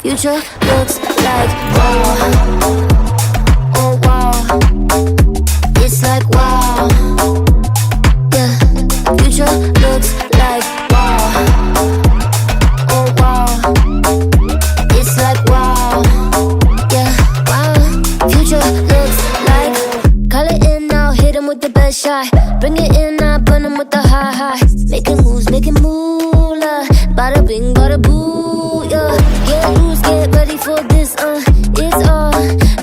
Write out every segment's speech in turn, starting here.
Future looks like wow, oh wow, it's like wow, yeah. Future looks like wow, oh wow, it's like wow, yeah, wow. Future looks like, call it in now, hit him with the best shot, bring it in now, burn him with the high, making moves, making moolah, bada bing, bada boo, yeah. Get loose, get ready for this, it's all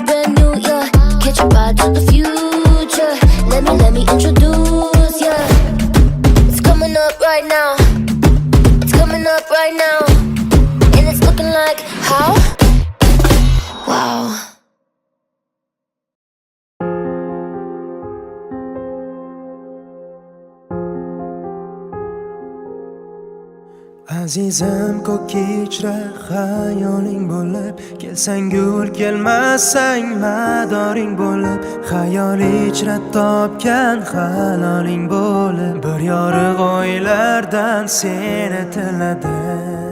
brand new, yeah. Catch a ride to the future, let me introduce, yeah. It's coming up right now, it's coming up right now, and it's looking like, how? Wow. Azizim ko'k ichra xayoling bo'lib, kelsang gul kelmasang madoring bo'lib, xayol ichra topgan haloling bo'lib, bir yorug' oylardan seni tiladim.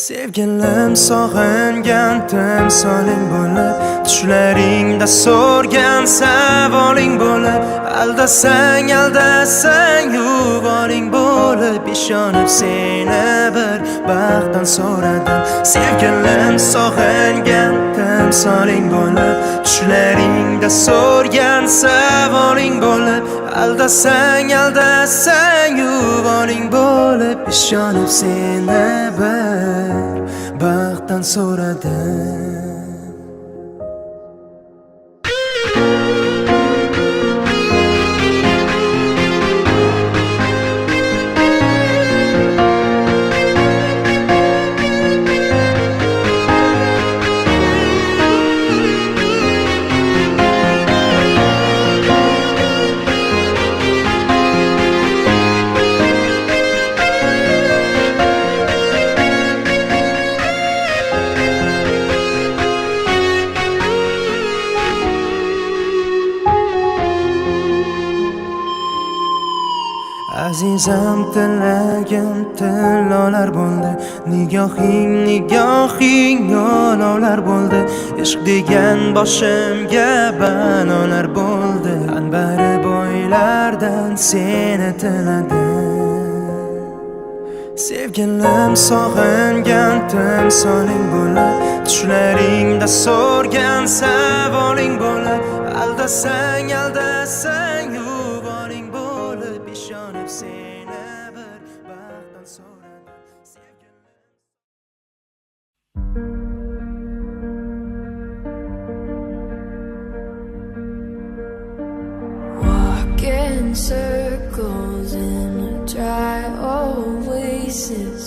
Sevgilim sog'ingan timsoling bo'lib, tushlaringda so'rgan savoling bo'lib, aldasang yuvoling bo'lib, ishonib seni bir baxtdan so'radim. Sevgilim sog'ingan timsoling bo'lib, tushlaringda so'rgan savoling bo'lib, aldasang yuvoling bo'lib, ishonib seni bir baxtdan so'radim. Azizam tilagim tillolar bo'ldi, nigohing olovlar bo'ldi, ishq degan boshimga balolar bo'ldi, anbari bo'ylardan seni tiladim. Sevgilim sog'ingan timsoling bo'lib, tushlaringda so'rgan savoling bo'lib, aldasang yuvoling bo'lib, ishonib seni bir baxtdan so'radim. Walk in circles in a dry oasis.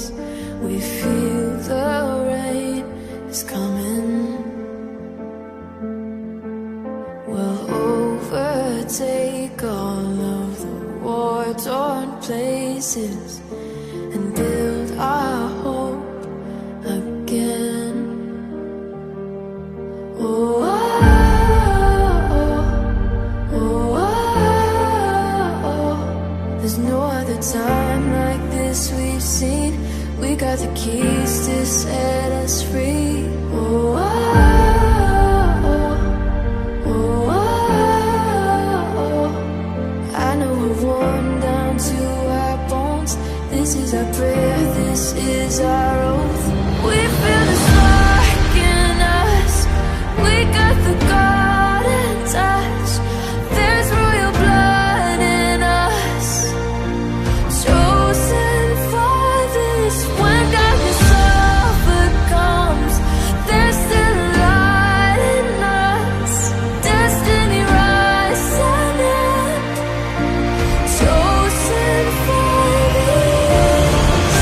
We feel the rain is coming. We'll overtake all of the war-torn places and build our hope again. Oh, there's no other time like this we've seen. We got the keys to set us free. Oh, I know we're worn down to our bones. This is our prayer, this is our oath. We feel the spark in us. We got the golden touch. There's royal blood in us, chosen for this. When darkness overcomes, there's still a light in us. Destiny rising up, chosen for this.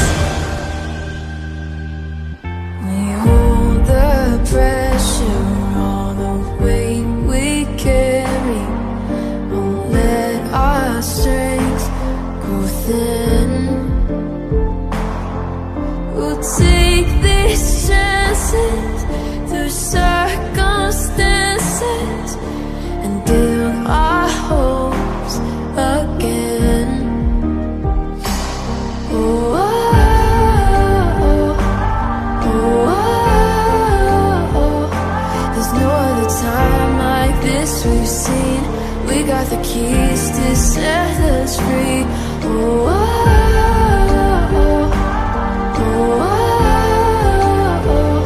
got the keys to set us free. Oh, oh, oh, oh, oh.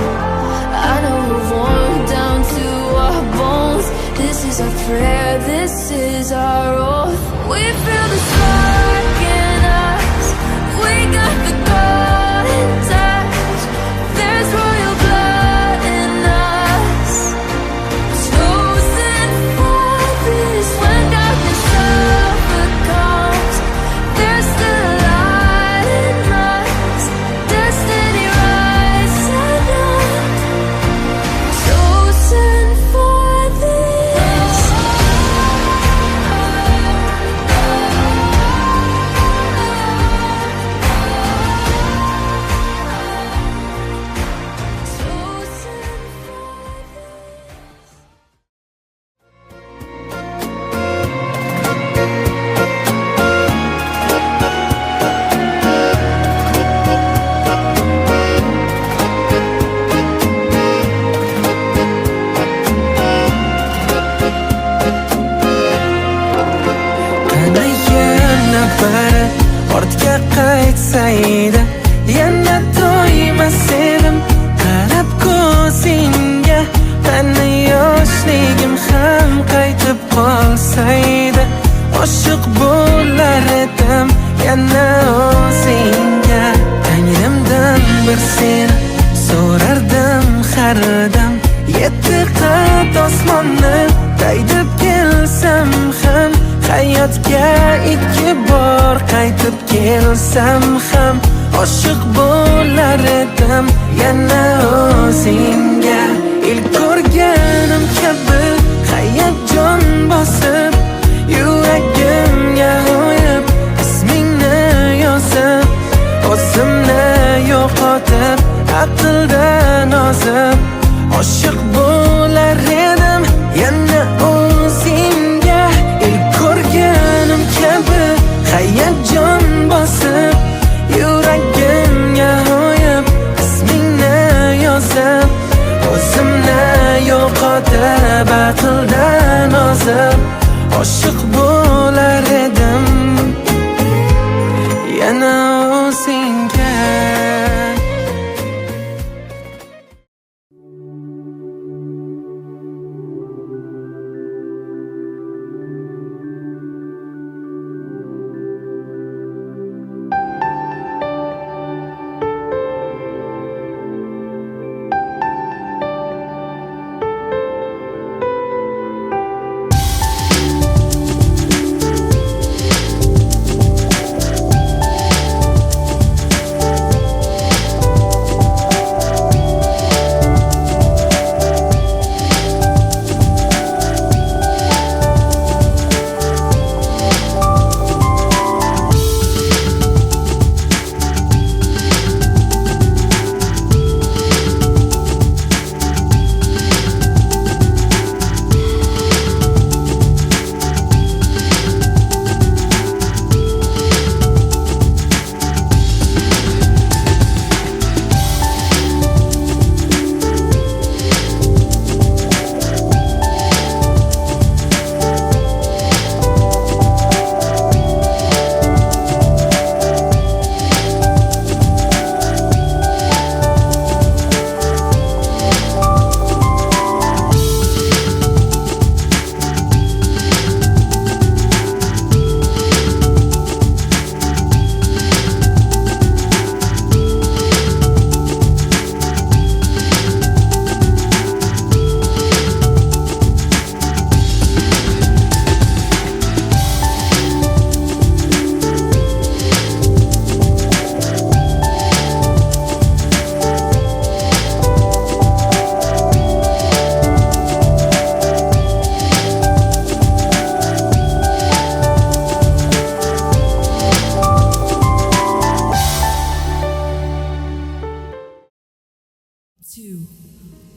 I know we're worn down to our bones. This is our prayer, this is our oath. We feel the spark in us. We got the golden touch. There's royal blood in us. Chosen for this. When darkness overcomes, there's still a light in us. Destiny rising up. Chosen for this. Qani yana bari ortga qaytsaydi, yana to'ymas edim qarab ko'zingga. Qani yoshligim ham qaytib qolsaydi, oshiq bo'lar edim yana o'zingga. Tangrimdan bir seni so'rardim har dam, yetti qat osmonni daydib kelsam ham, hayotga ikki bor qaytib kelsam ham, oshiq bo'lar edim yana o'zingga. Ilk ko'rganim kabi hayajon bosib, yuragimga o'yib ismingni yozib, o'zimni yo'qotib aqldan ozib, oshiq bo'lar edim yana o'zingga. Ilk ko'rganim kabi hayajon bosib, yuragimga o'yib ismingni yozib, o'zimni yo'qotib aqldan ozib, oshiq bo'lar edim yana o'zingga.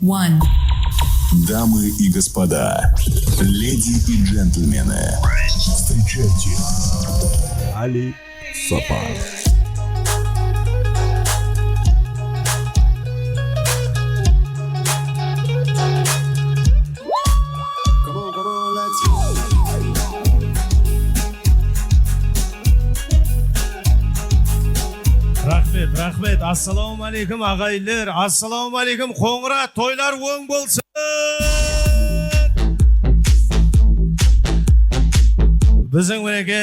One. Дамы и господа, леди и джентльмены, встречайте Али Сапар. Rahmet. Assalomu alaykum ag'aylar. Assalomu alaykum qo'ng'ira. To'ylar o'ng bo'lsin. Bizning menga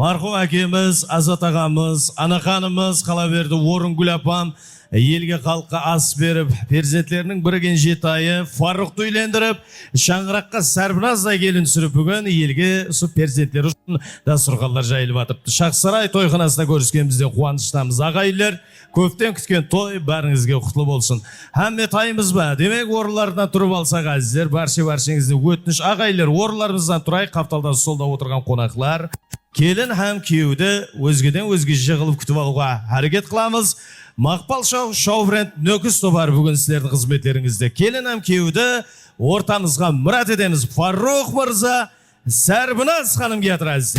marhum akamiz, Azat og'amiz, anaqanimiz qalaverdi O'ringul apam yelga xalqqa as berib, farzandlarining biriga jetayi Farruqni uylantirib, Shang'iraqqa Sarbinozda kelin surib bugun yelga shu farzandlar uchun dasturxonlar jayilib o'tiribdi. Shahsaray to'yxonasida ko'rishganimizda quvonchirdamiz ag'aylar. Ko'pdan kutgan to'y baringizga qutlug' bo'lsin. Hamma to'yimiz bor. Demak, o'rinlardan turib olsak azizlar, barchangizni o'tinish ag'aylar, o'rinlarimizdan turaylik. Qaftaldan stolda o'tirgan qo'noqlar, kelin ham kuyovni o'zgadan o'zgacha qilib kutib olishga harakat qilamiz. Maqpal Show brend Nukus to'par bugun sizlarning xizmatlaringizda. Kelin ham kuyovni o'rtamizga murad edamiz. Farruq mirza, Sarbinoz xonimga yotirasiz.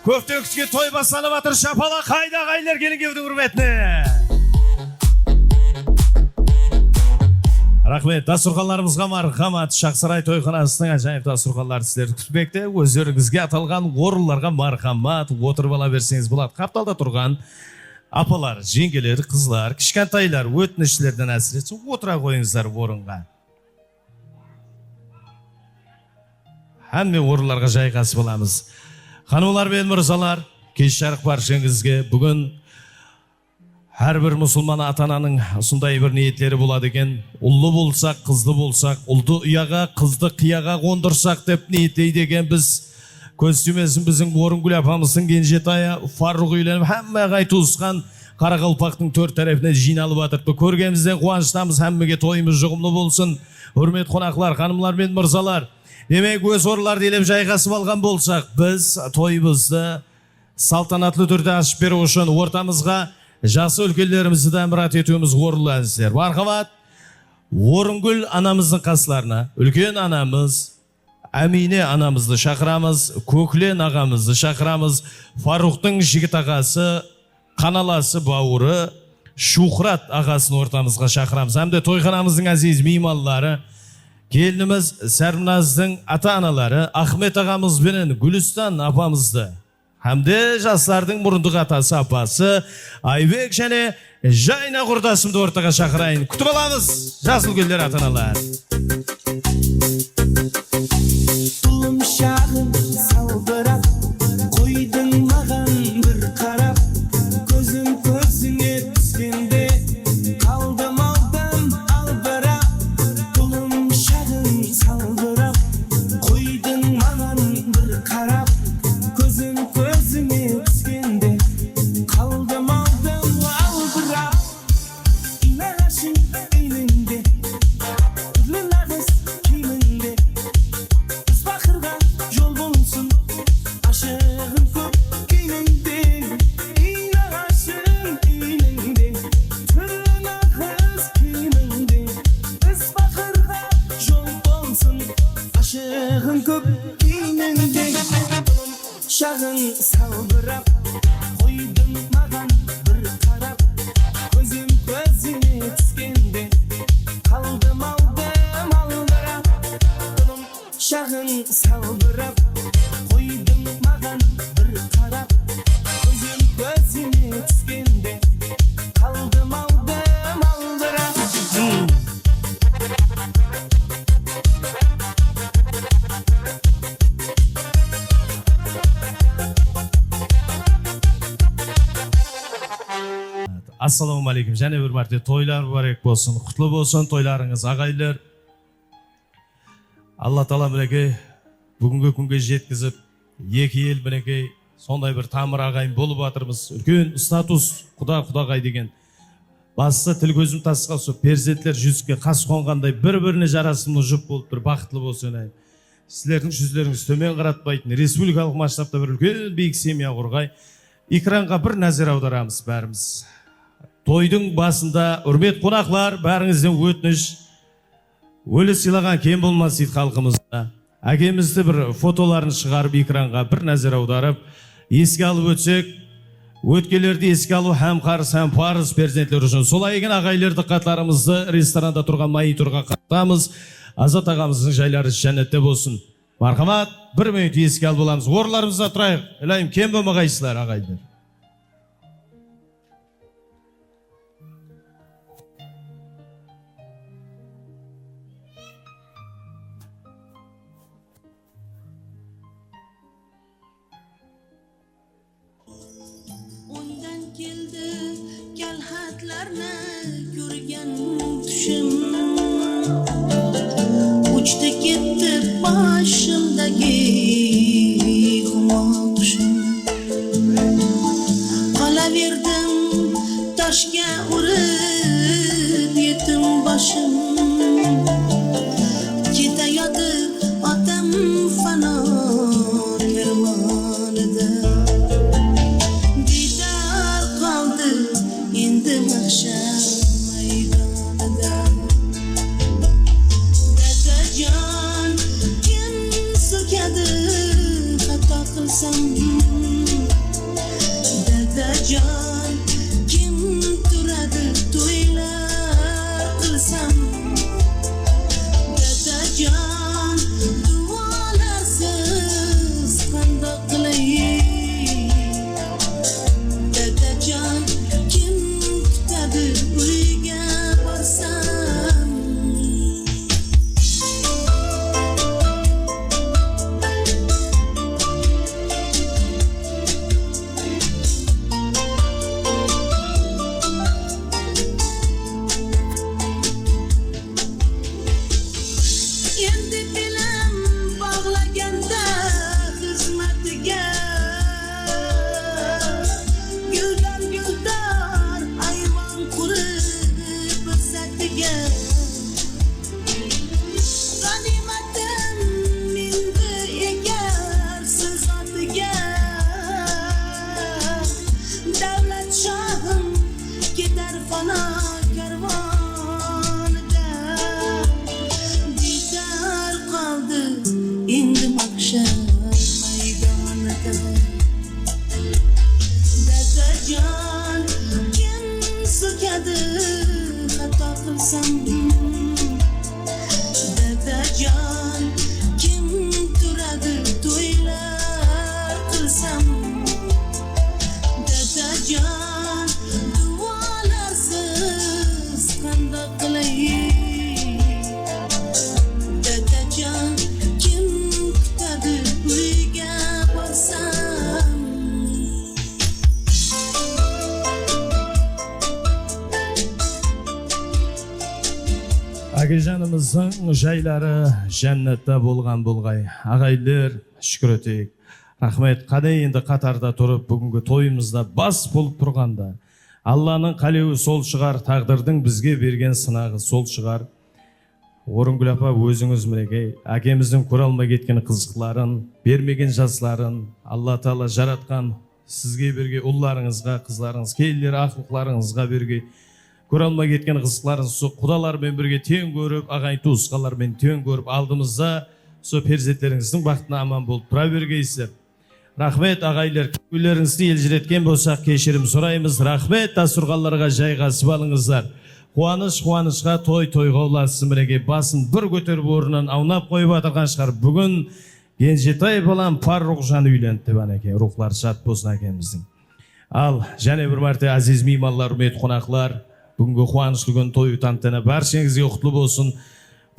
Köftöksüge toy baslanıp atır şapala kayda gaylar gelin gevdin hürmetini. Rahmet, dasturxonlarimizga marhamat. Shahsaray to'yxonasining ajoyib dasturxonlari sizlarni kutmoqda. O'zlaringizga atalgan o'rinlarga marhamat, o'tirib olaversangiz bo'ladi. Qaptalda turgan apalar, jengeler, qizlar, kichkantaylar, o'tnishlardan asirchi o'tira qo'yingizlar o'ringa. Hamma o'rinlarga joyqasib olamiz. Xonimlar va mirzolar, kech sharq barchangizga bugun har bir musulmon ota-onaning shunday bir niyatlari bo'ladi ekan. Ulli bo'lsak, qizli bo'lsak, ulni uyaga, qizni qiyaga qo'ndirsak deb niyatlaydi ekan biz. Kostyumesin bizning O'ringul apamizning genjetoyi Farruq uylanib hamma g'ay to'sqan Qoraqalpoqning to'rt tarafine jinoalib o'tiribdi. Ko'rganimizdan quvonchdamiz, hammaga to'yimiz yig'imli bo'lsin. Hurmat qo'noqlar, xonimlar va mirzolar. Demek o'z o'rinlarida elib joyqasib olgan bo'lsak, biz to'yimizni saltanatli turda ochib berish uchun o'rtamizga jasi ulkanlarimizni ta'mirat etuvimiz o'rinlansizlar. Marhamat, O'ringul anamizning qaslarini, ulkan anamiz Amine anamizni chaqiramiz, Ko'klen og'amizni chaqiramiz, Farruqning yigit og'asi, Qanalasi bovuri Shuhrat og'asini o'rtamizga chaqiramiz. Hamda to'yxonamizning aziz mehmonlari, kelinimiz Sarbinozning ota-onalari Ahmet og'amiz bilan Guliston opamizni hamda jaslarning burunduq atasi apasi Aybek және Jayna qurdasimni o'rtaga chaqirayin. Kutib olamiz jasl gullar ota-onalar. Tulumshag'im salbirab qo'yding ma'g'an bir qarab, ko'zim ko'zingga tushganda qaldim oldim albirab. Tulumshag'im salbirab qo'yding ma'g'an bir qarab, салбырап қойдың маған бір қарап көзім көзіңе түскенде қалдым алдырап тұным шағың салбырап қойдың маған бір қарап көзім көзіңе түскенде қалдым алдырап Ассалаумағалейкум. Және бір мәрте тойлар барек болсын, құтлы болсын тойларыңыз, ағайлар. Алла Тағала мінекей бүгінгі күнге жеткізіп, екі ел мінекей сондай бір тамыр ағайын болып жатырмыз. Үлкен статус құда-құдағай деген. Бастысы тіл көзім тасқа түсіп, перзенттер жүзікке қас қонғандай бір-біріне жарасымды жұп болып бір бақытлы болсын. Сіздердің жүздеріңіз төмен қаратпайтын, республикалық масштабта бір үлкен биік семья құрғай. Экранға бір назар аударамыз бәріміз. Тойдың басында үрмет қонақлар, бәріңізден өтініш, өлі сыйлаған кем болмас дейді халқымызда. Әкемізді бір фотоларын шығарып экранға бір назар аударып, еске алып өтсек, өткелерді еске алу һәм қарыз һәм парыз перзенттер үшін. Солай екен ағайларды қатарымызды ресторанда тұрған мониторға қаттамыз. Азат ағамыздың жайлары жәннетте болсын. Мархамат, бір минут еске алып боламыз. Орындарымызда тұрайық. Елайым, кем болмағайсыздар ағайлар. Ondan keldi kalxatlarni ko'rgan tushim uchdi ketdi boshimdagi xumoqishim qolaverdim toshga urib yetim boshim ketayotib otam fano kervonida endi mahshar maydonida dadajon kim so'kadi xato qilsam dadajon kim turadi to'ylar qilsam dadajon duolarsiz qandoq qilay dadajon uyga borsam endi bilim bog'laganda xizmatiga guldor ayvon qurib satiga g'animatim mindi egar siz otiga davlat shohim ketar fano karvonida diydor qoldi endi mahshar maydonida dadajon kim so'kadi xato qilsam dadajon kim turadi to'ylar qilsam dadajon duolarsiz qandoq qilay dadajon kim kutadi uyga borsam Әкежанымыздың жайлары жәннатта болған болғай. Ағайлар, шүкір етейік. Рахмет, қадай енді қатарда тұрып, бүгінгі тойымызда бас болып тұрғанда. Алланың қалеуі сол шығар, тағдырдың бізге берген сынағы сол шығар. Орынгүл апа, өзіңіз мінекей, әкеміздің көре алмай кеткен қызықларын, бермеген жасларын, Алла Тағала жаратқан сізге берге ұлларыңызға, қызларыңыз, келілер ақылқларыңызға берге көре алмай кеткен қызықларын құдалармен бірге тең көріп, ағайын туысқалармен тең көріп, алдымызда со перзенттеріңіздің бақытына аман болып тұра бергейсіздер. Рахмет ағайлар, үйлеріңізді елжіреткен болсақ кешірім сұраймыз. Рахмет, дастұрханларға жайғасып алыңыздар. Қуанышқа тойға ұлассын мінеке, басын бір көтеріп орнынан аунап қойып атырған шығар. Бүгін Кенжетай балам Фаррухжан үйленді бәнеке, рухлар шат болсын әкеміздің. Ал, және бір мәрте азиз меймандар, үмет қонақлар, бүгінгі қуанышлы күн той тантана баршаңызға құтлы болсын.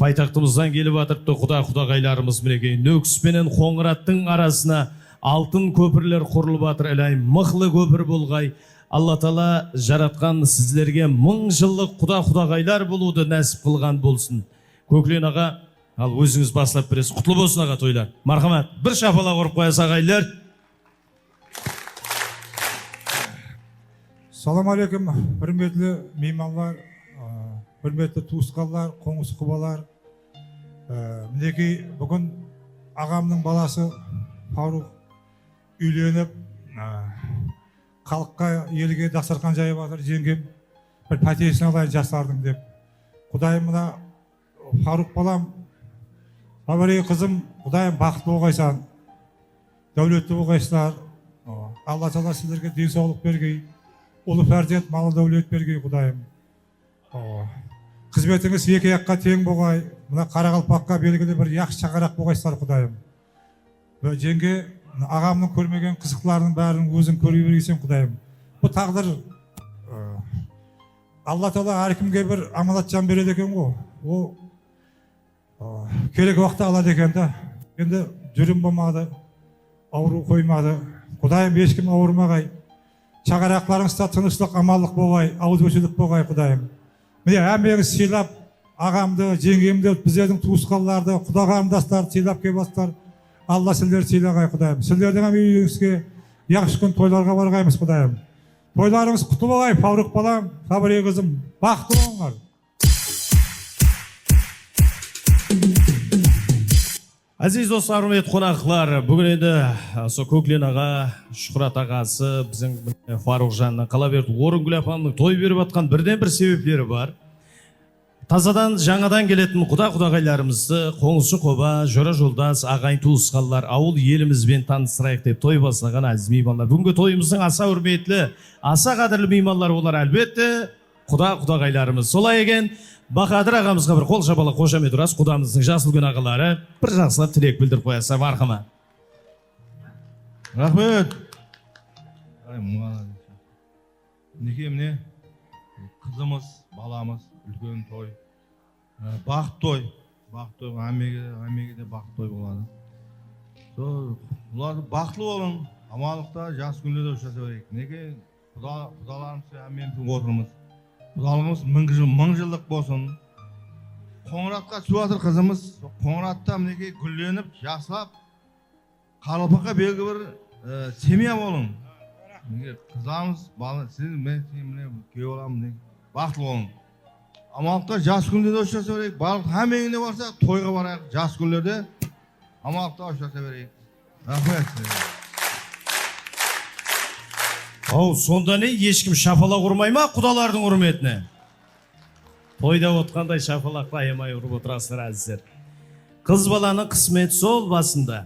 Пайтақтымыздан келіп атырыпты құдағайларымыз мінеке, Нөкіс пенен Қоңыраттың арасына алтын көпірлер құрылып атыр, әлай мықлы көпір болғай. Алла Тағала жаратқан сіздерге 1000 жылдық құдағайлар болуды нәсіп қылған болсын. Көклен аға, ал өзіңіз баслап бересіз. Құтлы болсын аға тойлар. Мархамат, бір шапала құрып қоясыз ағайлар. Салам алейкум, құрметті меймандар, құрметті туысқандар, қоңыз құбалар. Мінекей бүгін ағамның баласы Фарух үйленіп, халыққа елге дастархан жайып жатыр. Жеңгем бір пәтерсін алайын жастардың деп. Құдайым мына Фарух балам, Сабырей қызым, құдайым бақытты болғайсан, дәулетті болғайсыздар. Алла Тағала сіздерге денсаулық бергей, ұлы перзент, малы дәулет бергей құдайым. Қызметіңіз екі жаққа тең болғай, мына Қарақалпаққа белгілі бір яқшы шақарақ болғайсыздар құдайым. Жеңге ағамның көрмеген қызықтарының бәрін өзің көре бергейсен құдайым. Бұл тағдыр Алла Тағала әркімге бір аманат жан береді екен ғой. Ол керек уақытта алады екен да. Енді жүрім болмады, ауру қоймады. Құдайым ешкім ауырмағай. Шағарақларыңызда тыныштық, амандық болғай, ауызбіршілік болғай құдайым. Міне әмеңіз сыйлап, ағамды, жеңгемді, біздердің туысқанларды, құдағарымдастарды сыйлап келбастар. Алла сіздерді сыйлағай құдайым. Сіздердің үйіңізге яқшы күн тойларға барғаймыз құдайым. Тойларыңыз құтты болғай, Фарух балам, Сабырей қызым, бақытты болыңдар. Азиз достар, құрметті қонақтар, бүгін енді Көклен аға, Шұқырат ағасы, біздің Фаррухжанның қала берді, Орынгүл апамның той беріп атқан бірден бір себептері бар. Тазадан жаңадан келетін құдағайларымызды қоңызшы қоба, жора жолдас, ағайын туысқандар, ауыл елімізбен таныстырайық деп той бастаған азиз меймандар. Бүгінгі тойымыздың аса үрметлі, аса қадірлі меймандар олар әлбетте құдағайларымыз. Солай екен, Бақадыр ағамызға бір қол шапалақ қошамет ұрас, құдамыздың жасыл күн ағалары бір жақсылап тілек білдіріп қоясыздар, мархамат. Рахмет. Міне қызымыз, баламыз, үлкен той. Бақыт той. Бақыт той, әмеге де бақыт той болады. Бұларды бақытлы болың, амандықта жас күнде ұшаса берейік. Неге құдаларымыз әмменің отырмыз. Құдалығымыз 1000 жылдық болсын. Қоңыратқа түсіп жатыр қызымыз. Қоңыратта мінекей гүлленіп, жаслап, Қарақалпаққа белгі бір семья болың. Қыздарымыз, сіз, мен күйеу боламын, бақытлы болың. Амандықта жас күнде де ұшаса берейік. Барлық әмеңіне барса, тойға барайық. Жас күндерде амандықта ұшаса берейік. Рахмет. Ау, сонда не, ешкім шапалақ ұрмай ма құдалардың үрметіне? Тойда отқандай шапалақты аямай ұрып отырасыздар әзіздер. Қыз баланың қысметі сол басында,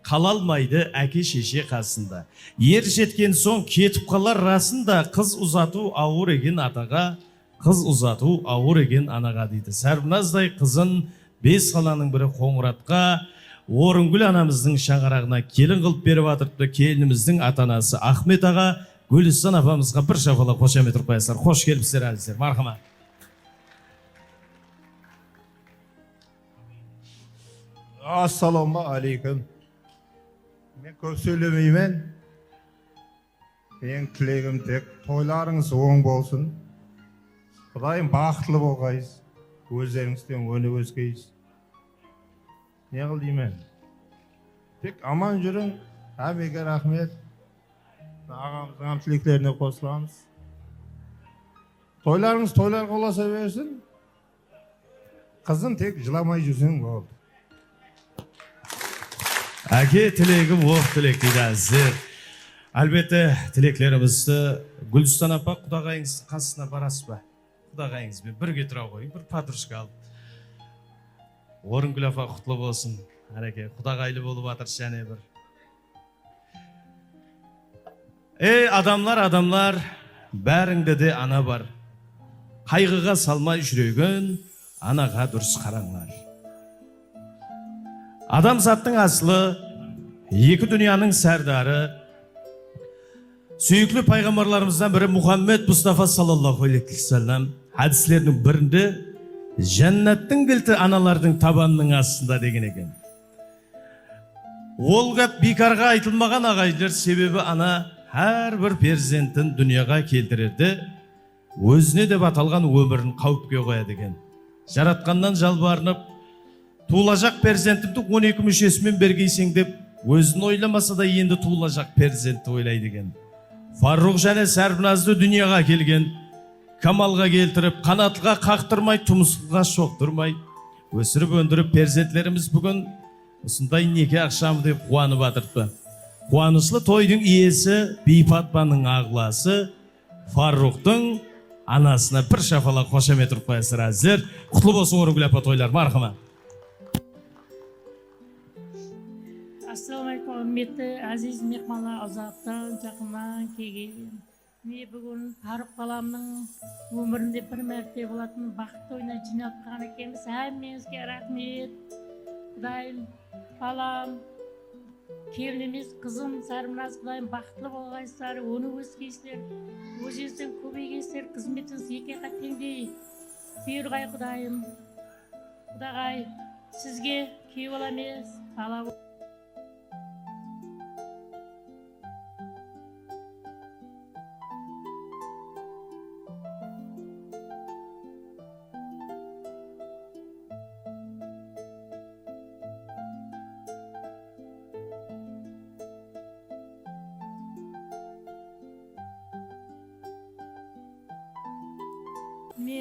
қала алмайды әке шеше қасында. Ер жеткен соң кетіп қалар расында, қыз ұзату ауыр еген атаға, қыз ұзату ауыр еген анаға дейді. Сәрбіназдай қызын 5 қаланың бірі Қоңыратқа, Орынгүл анамыздың шаңырағына келін қылып беріп атырыпты. Келініміздің атанасы Ахмет аға, Гүлістан апамызға бір шапалақ қошамет ұрып қоясыздар. Қош келіпсіздер әзіздер, мархамат. Ассаламу алейкум. Мен көп сөйлемеймін. Мен тілегім тек тойларыңыз оң болсын. Құдайым бақытлы болғайыз. Өздеріңізден өне өскейіз. Не қыл деймін? Тек аман жүрің. Әмеге рахмет. Ағамыздың тілектеріне қосыламыз. Тойларыңыз тойлар қоласа берсін. Қызым тек жыламай жүрсең болды. Әке тілегім оқ тілек дейді әзіздер. Әлбетте тілеклерімізді Гүлістан апа құдағайыңыз қасына барасыз ба? Құдағайыңызбен бірге тұра қойын, бір подружка алып. Орынгүл апа құтлы болсын. Әреке, құдағайлы болып атыр және бір. Ey adamlar, бәріңде де ана бар. Қайғыға салмай жүрегін, анаға дұрыс қараңдар. Адамзаттың асылы, екі дүнияның сәрдары, сүйіклі пайғамбарларымыздан бірі Мұхаммед Мұстафа саллаллаху алейхи вассалам хадислерінің бірінде жәннаттың кілті аналардың табанының астында деген екен. Ол гәп бекарға айтылмаған ағайындар, себебі ана әрбір перзентін дүнияға келтірерді, өзіне деп аталған өмірін қауіпке қояды екен. Жаратқаннан жалбарынып, туылacak перзентімді 12 мүшесімен бергейсің деп, өзін ойламаса да енді туылacak перзентті ойлайды екен. Фаруқ және Сәрбіназды дүнияға келген, камалға келтіріп, қанатыға қақтырмай, тұмсыққа шоқтырмай, өсіріп өндіріп перзентлеріміз бүгін осындай неке ақшамы деп қуанып атырды. Қуанышлы тойдың иесі Бейпатпаның ағласы Фаруқтың анасына бір шапалақ қошемет ұрып қоясыздар әзір. Құтлы болсын Орынгүл апа тойлар, мархама. Ассаламу алейкум, құрметті әзиз мехмандар, ұзақтан жақыннан келген. Мен бүгін Фаруқ баламның өмірінде бір мәрте болатын бақыт тойына жиналып қалған екенбіз. Әмеңізге рахмет. Құдайым, балам, келініміз, қызым, Сәрбіназ, Құдайым бақытлы болғайсыздар, оны өскейсіздер, өзіңізден көбейгейсіздер, қызметіңіз екі теңдей бұйырғай Құдайым. Құдағай, сізге күйеу бала емес, бала бол.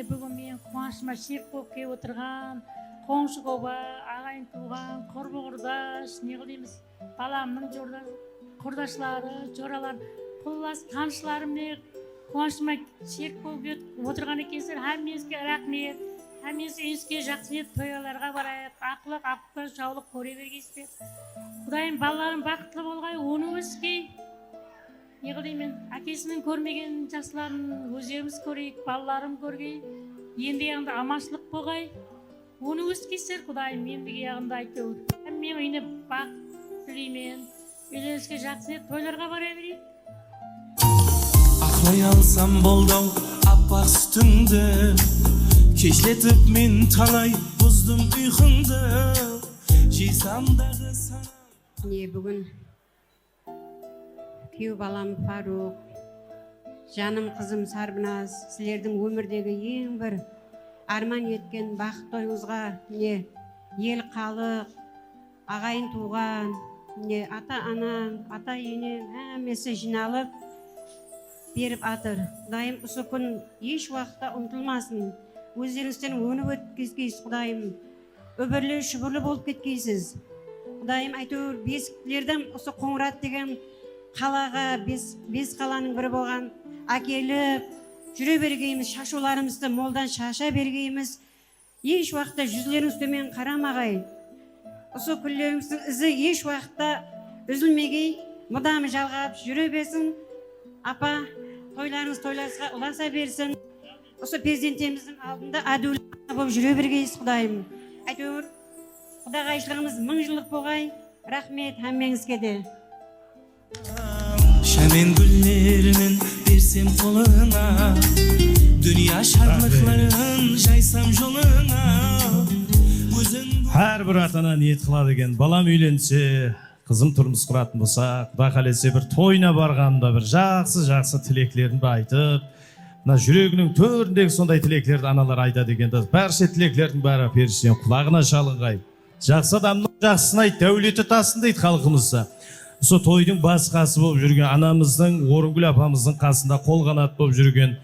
Бүгін мен қуанышыма шек болып келіп отырған, қоңшы қоба, ағайын туған, құрбы құрдаш, не қылаймыз, баламның құрдашлары, жоралар, құллас, танышыларым не қуанышыма шек болып отырған екенсіздер. Әмеңізге рахмет, әмеңіз үйіңізге жақсы ет тойларға барайық, ақылық, жаулық көре бергейсіздер. Құдайым балаларым бақытлы болғай, оны өскей. Не қылаймен, әкесінің көрмеген жақсыларын өздеріміз көрейік, балаларым көргей, енді яғында аманшылық болғай, оны өскейсіздер Құдайым, ендігі яғында айтыр. Мен үйіне бақ тілеймен, үйлеріңізге жақсы ет тойларға бара берейік. Ақлай алсам болдау аппақ сүтіңді, кешлетіп мен талай бұздым ұйқыңды, жейсамдағы сана. Не бүгін күйеу балам Фаруқ, жаным қызым Сәрбіназ, сілердің өмірдегі ең бір арман еткен бақыт тойыңызға ел халық, ағайын туған, ата-анам, ата-енем әмесі жиналып беріп атыр. Құдайым, осы күн еш уақытта ұмытылмасын. Өздеріңізден өніп өткізгейсіз, Құдайым. Өбірлі, шүбірлі болып кеткейсіз. Құдайым, әйтеуір бесіктілердің осы Қоңырат деген қалаға, бес қаланың бірі болған, әкеліп жүре бергейміз, шашуларымызды молдан шаша бергейміз. Еш уақытта жүзлеріңіз төмен қарамағай. Осы күллеріңіздің ізі еш уақытта үзілмегей, мұдамы жалғап жүре берсін. Апа, тойларыңыз тойласқа ұласа берсін. Осы перзентеміздің алдында әділі болып жүре бергейсіз, Құдайым. Әйтеуір, құдағайшылығымыз мың жылдық болғай. Рахмет әмеңізге де. Шәмен гүллерінің берсем қолыңа, дүния шарлықларын жайсам жолыңа. Әрбір ата-ана ниет қылады екен, балам үйленсе, қызым тұрмыс құратын болса, Құда қалесе бір тойына барғанда бір жақсы тілеклерін айтып, мына жүрегінің төріндегі сондай тілеклерді аналар айтады екен. Бәрше тілеклердің бәрі періштен құлағына шалынғай. Жақсы адамның жақсысын айт, дәулеті тасын дейді халқымызда. Осы тойдың басқасы болып жүрген анамыздың, Орынгүл апамыздың қасында қолғанат болып жүрген,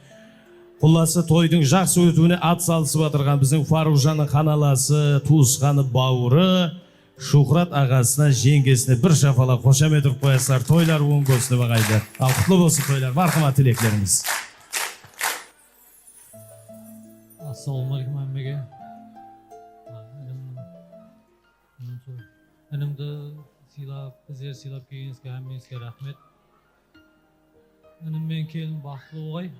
құласы тойдың жақсы өтуіне ат салысып атырған біздің Фаружанның қаналасы, туысқаны, бауыры, Шухрат ағасына, жеңгесіне бір шапала қошамет ұрып қоясыздар. Тойлар оң болсын деп ағайды. Ал құтлы болсын тойлар. Мархамат тілеклеріңіз. Ассалаумағалейкум әммеге. Інімді сыйлап, біздер сыйлап келгеніңізге әммеңізге рахмет. Інім мен келін бақытты болғай,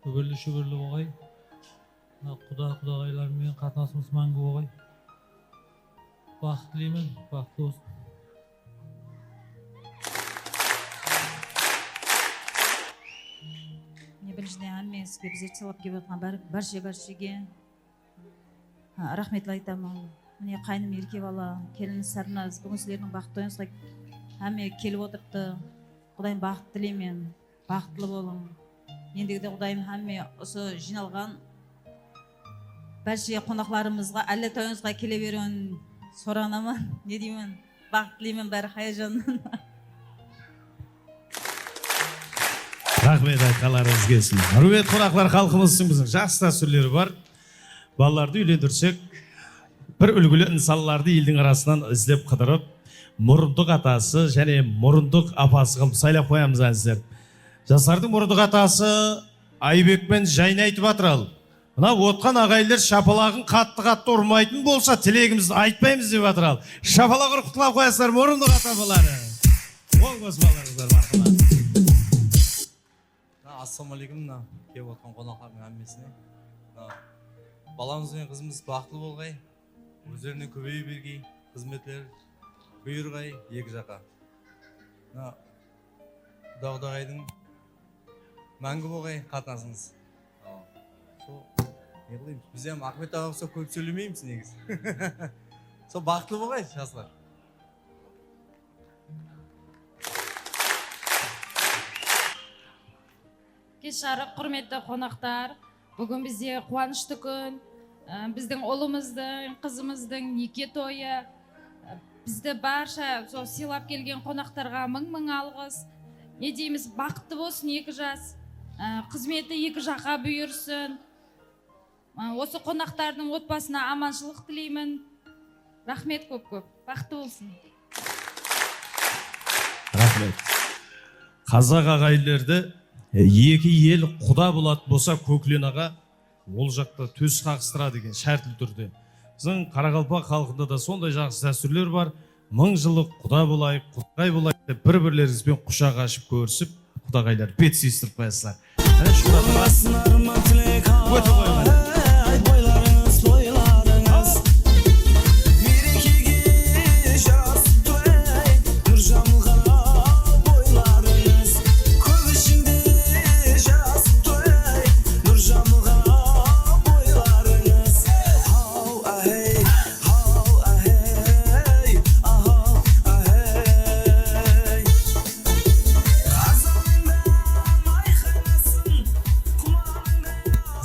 үбірлі шүбірлі болғай. Құдағайлармен қатынасымыз мәңгі болғай. Бақыт тілеймін, бақытты болсын. Мен біріншіден әммен сізге біздер сыйлап келіп отқан баршаға рахмет айтамын. Міне қайным ерке бала, келініңіз Сарназ, бүгін сіздердің бақытты тойыңызға әмме келіп отырыпты. Құдайым бақыт тілеймін, бақытлы болың. Ендігіде Құдайым әмме осы жиналған барша қонақтарымызға әлі тойыңызға келе беруін соранамын. Не деймін? Бақыт тілеймін бәрі хаяжаннан. Рахмет айтқаларыңыз келсін. Құрметті қонақтар, халқымыздың біздің жақсы дәстүрлері бар. Балаларды үйлендірсек, бір үлгілі инсанларды елдің арасынан іздеп қыдырып, мұрындық атасы және мұрындық апасы қылып сайлап қоямыз әзіздер. Жастардың мұрындық атасы Айбек пен Жайна айтып атырал. Мына отқан ағайлар шапалағын қатты ұрмайтын болса, тілегімізді айтпаймыз деп атырал. Шапалақ ұрып құтылап қоясыздар мұрындық аталары. Ол қосбаларыңыздар марқыма. Ассалаумағалейкум, келіп отқан қонақтардың әммесіне. Баламыз бен қызымыз бақытты болғай, өздеріне көбейе бергей, қызметлер бұйырғай екі жаққа. Құдағайдың мәңгі болғай қатынасыңыз. Біз hem Ахмет аға болса көп сөйлемейміз негізі. Сол бақытты болғай, жастар. Кеш жарық, құрметті қонақтар, бүгін бізде қуанышты күн, біздің ұлымыздың, қызымыздың неке тойы, бізді барша сыйлап келген қонақтарға мың алғыс. Не дейміз, бақытты болсын екі жас, қызметі екі жаққа бұйырсын. Осы қонақтардың отбасына аманшылық тілеймін. Рахмет көп, бақытты болсын. Рахмет. Қазақ ағайларды екі ел құда болады болса, Көклен аға ол жақта төс қағыстыра деген шәртіл түрде. Біздің Қарақалпақ халқында да сондай жақсы дәстүрлер бар. 1000 жылы құда болайық, құдағай болайық деп бір-бірлеріңізбен құшақ ашып көрісіп, құдағайлар бет сүйістіріп қоясыздар.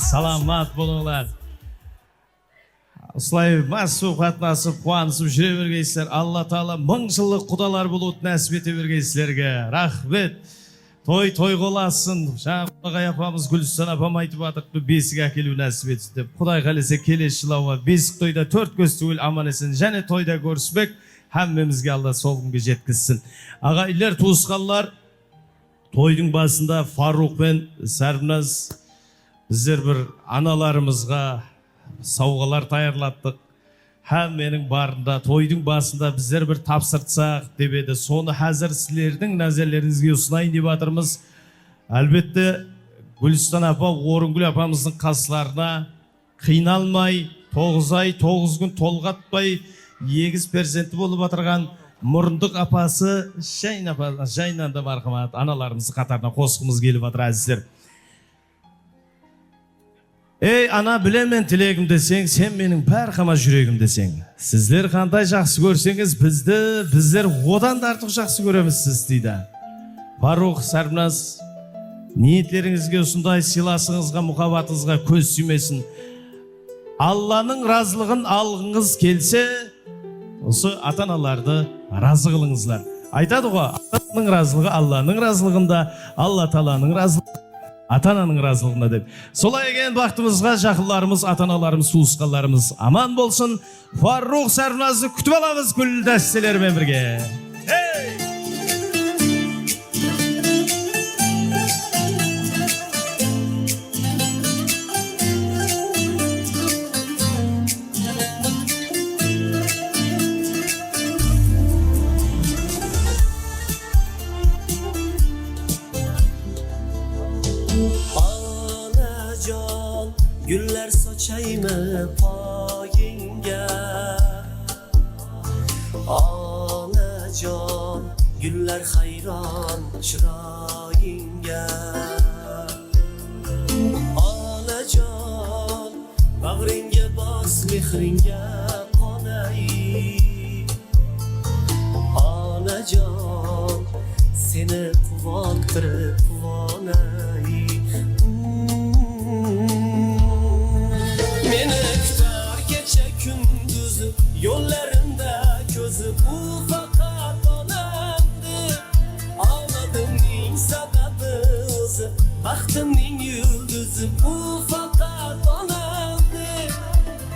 Саламат болыңдар. Осылай мәсу қатынасып, қуанысып жүре бергейсіздер. Алла Тағала 1000 жылық құдалар болуды нәсіп ете бергейсіздерге. Рахмет. Той қоласын. Жаңа Құдағай апамыз Гүлстан апам айтып атықты бесік әкелу нәсіп етсін деп. Құдай қаласа келесі жылауға бесік тойда 4 көз түгіл аман есен және тойда көріспек. Әммемізге Алла сол күнге жеткізсін. Ағайлар, туысқанлар, тойдың басында Фаруқ пен Сарназ біздер бір аналарымызға сауғалар таярлаттық. Менің барында тойдың басында біздер бір тапсыртсақ деп еді. Соны әзір сілердің нәзерлеріңізге ұсынайын деп атырмыз. Әлбетте Гүлстан апа, Орынгүл апамыздың қасыларына қиналмай, 9 ай 9 күн толғатпай, егіз перзенті болып атырған мұрындық апасы Жайнанда марқамат аналарымыз қатарына қосқымыз келіп атыр әзіздер. Ей ана, білемен тілегім десең, сен менің бәрқама жүрегім десең. Сіздер қандай жақсы көрсеңіз, біздер одан да артық жақсы көреміз сіз дейді. Фаруқ, Сарназ, ниеттеріңізге осындай сыйласыңызға, мұқабатыңызға көз сүймесін. Алланың разылығын алғыңыз келсе, осы ата-аналарды разы қылыңыздар. Айтады ғой, атаның разылығы Алланың разылығында, Алла Тағаланың разылығы ата-ананың разылығында деп. Солай екен, бақытымызға жақындарымыз, ата-аналарымыз, туысқандарымыз аман болсын. Фаруқ, Сарназды күтіп аламыз гүл дәстелерімен бірге. ochaymi poyingga onajon gullar hayron chiroyingga onajon bag'ringga bos mehringga qonay onajon seni quvontirib quvonay meni kutar kecha kunduz yo'llarimda ko'zi bu faqat onamdir omadimning sababi o'zi baxtimning yulduzi bu faqat onamdir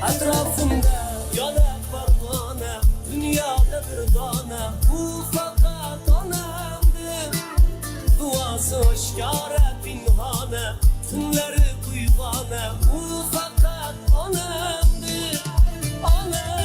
atrofimda yonib parvona dunyoda bir dona bu faqat onamdir duosi oshkora pinhona tunlari uyg'ona bu faqat onamdir onamdir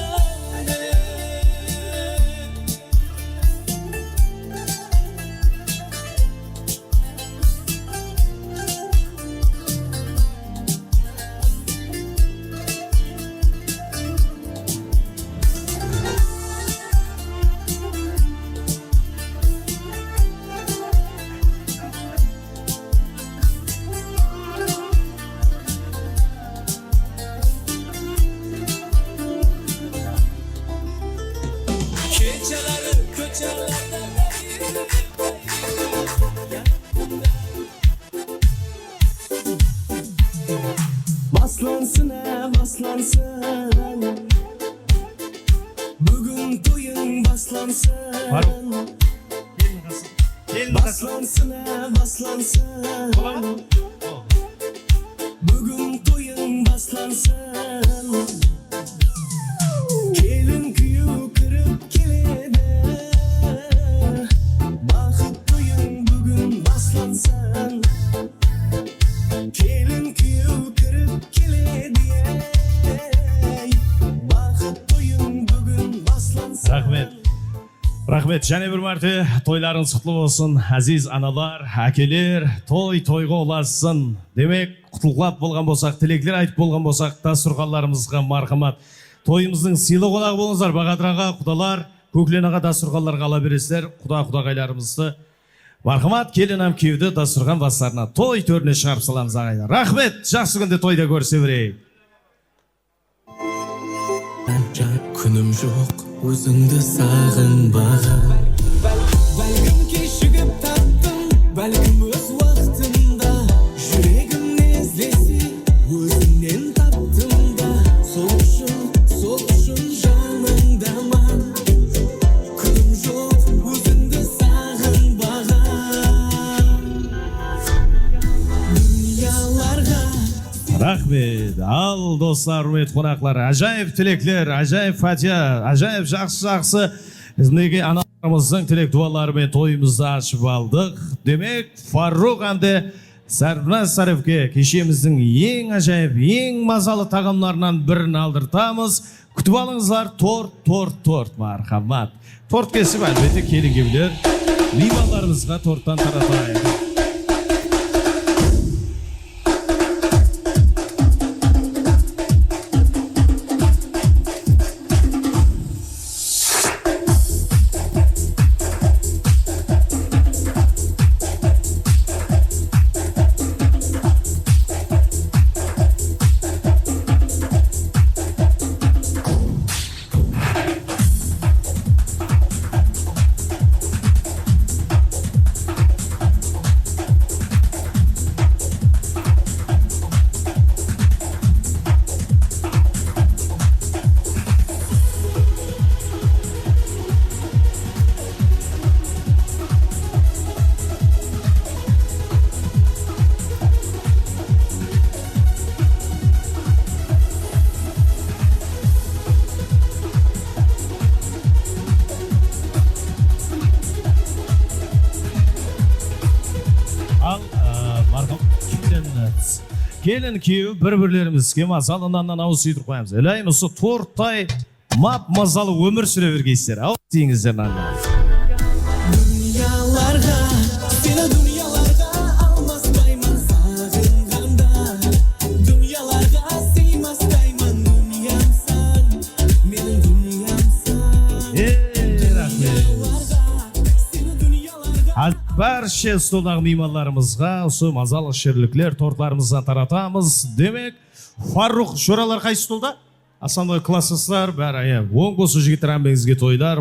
Keçelari ko'chalarda Baslansın baslansın Bugün toyun baslansın Baslansın baslansın Bugün toyun baslansın Kelin kuyu kırıp kelede Bakıp toyun bugün baslansın Kelin kuyu kırıp kelede Bakıp toyun bugün baslansın Rahmet, және bir marta to'ylarınız qutlu olsun. Aziz analar, akeler, to'yga olasın. Demek qutlug'lab bo'lgan bo'lsak, tilekler aytib bo'lgan bo'lsak, dasturxonlarimizga marhamat. To'yimizning siyli qo'naq bo'lingizlar. Bag'atraga qudalar, ko'klenaga dasturxonlarga ala beresizlar. Qudagaylarimizni marhamat kelin ham kiyevdi dasturxon vaslarına to'y to'rine chiqarib salamiz ag'aylar. Rahmet, yaxshi kunda to'yda ko'rsaveraylik. Kunim yo'q o'zingni sog'inbag'in balkim kechigib tapdim balkim o'z vaqtimda yuragimni izlasi o'zingdan tapdim-da so'kishim joningdaman kunim yo'q o'zingni sog'inbag'in dunyolarga Rahmet, al dostlar, hurmatli qonaqlar, ajoyib tileklar, ajoyib fatiha, ajoyib yaxshi bizniki analarimizning tilek duolari bilan to'yimizni ochib oldik. Demak, Farruh hamda Sarvinoz Sarifga kechimizning eng ajoyib, eng mazali taqimlaridan birini aldirtamiz. Kutib olingizlar, tort, marhamat. Tort kesib albatta kelinga bilir. Mehmonlarimizga tortdan tarataylik. Gelin ki bir-birlerimizga masalından avuz suydirib qo'yamiz. Ilaymiz to'rttay map mazalı ömür sürevergeysizlar. Avuz deyingizlar nanda. Dunyolarga, seni dunyolarga almasmayman sag'inganda. Dunyolarga siymas Рахмет. Барша столдағы меймандарымызға осы мазалы шерліктер тортларымыздан таратамыз. Демек, Фарух жоралар қайсы столда? Асанбай классыстар, бәрі оң болсы жігіттер әмбеңізге тойлар.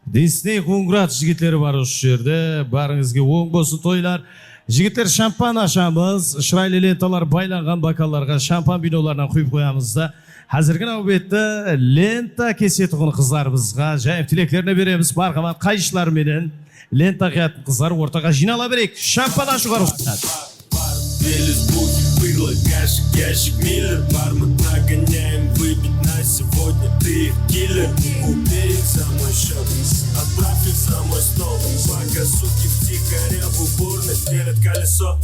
Дисней Қоңғырат жігіттері бар осы жерде, бәріңізге оң болсы тойлар. Жігіттер шампан ашамыз, шырайлы ленталар байланған бокалларға шампан биноларынан құйып қоямыз да. Әзіргі нәубетті лента кесетіғын қыздарымызға жайып тілектеріне береміз. Барғаман қайшылар менен лента қиятын қыздар ортаға жинала берейік. Шампан ашуға рұқсат. Ящик миллер, бармен нагоняем, выпить на сегодня. Ты их киллер, убей их за мой счет, отправь их за мой стол. Пока сутки втихаря в уборной делят колесо.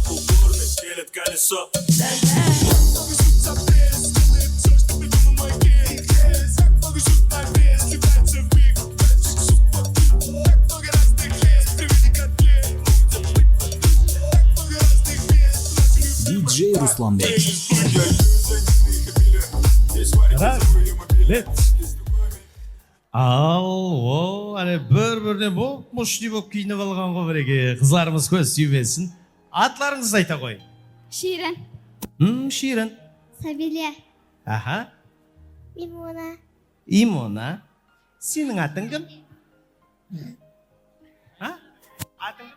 В уборной делят колесо. Диджей Русланбек. Рахмет. Ал, әлі бір-бірден мұшни болып киініп алған ғой біреге. Қызларымыз көз сүймесін. Атларыңызды айта қой. Ширин. Ширин. Сабилия. Аха. Имона. Имона. Сенің атың кім? Атың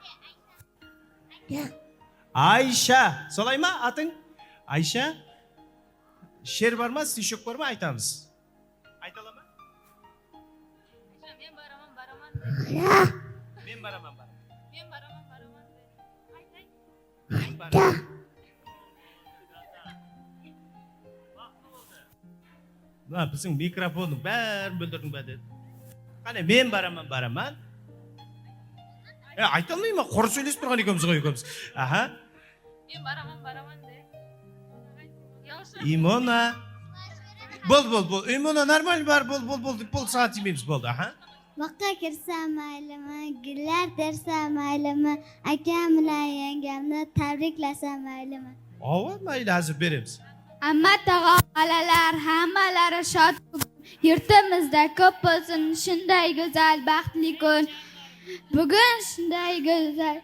кім? Айша. Солай ма атың? Айша. Шер бар ма, стишок бар ма, айтамыз. Айтала ма? Мен бараман. Мен бараман. Біздің микрофонның бәрін бүлдірдің бә деді. Қане, мен бараман. Айта алмай ма? Қор сөйлесіп тұрған екеміз. Аха. Мен бараман де. Имона. Бол. Имона нормаль бар. Бол сағат емейміз. Болды. Аха. Баққа кірсем айлымы, гүллер дерсем айлымы, әкемлі еңгемді тәбриклесем айлымы. Ава, мәйлі әзір береміз. Amma tağalalar, hammaları şad yurtimizda ko'p bo'lsin shunday go'zal baxtli kun. Bugun shunday go'zal.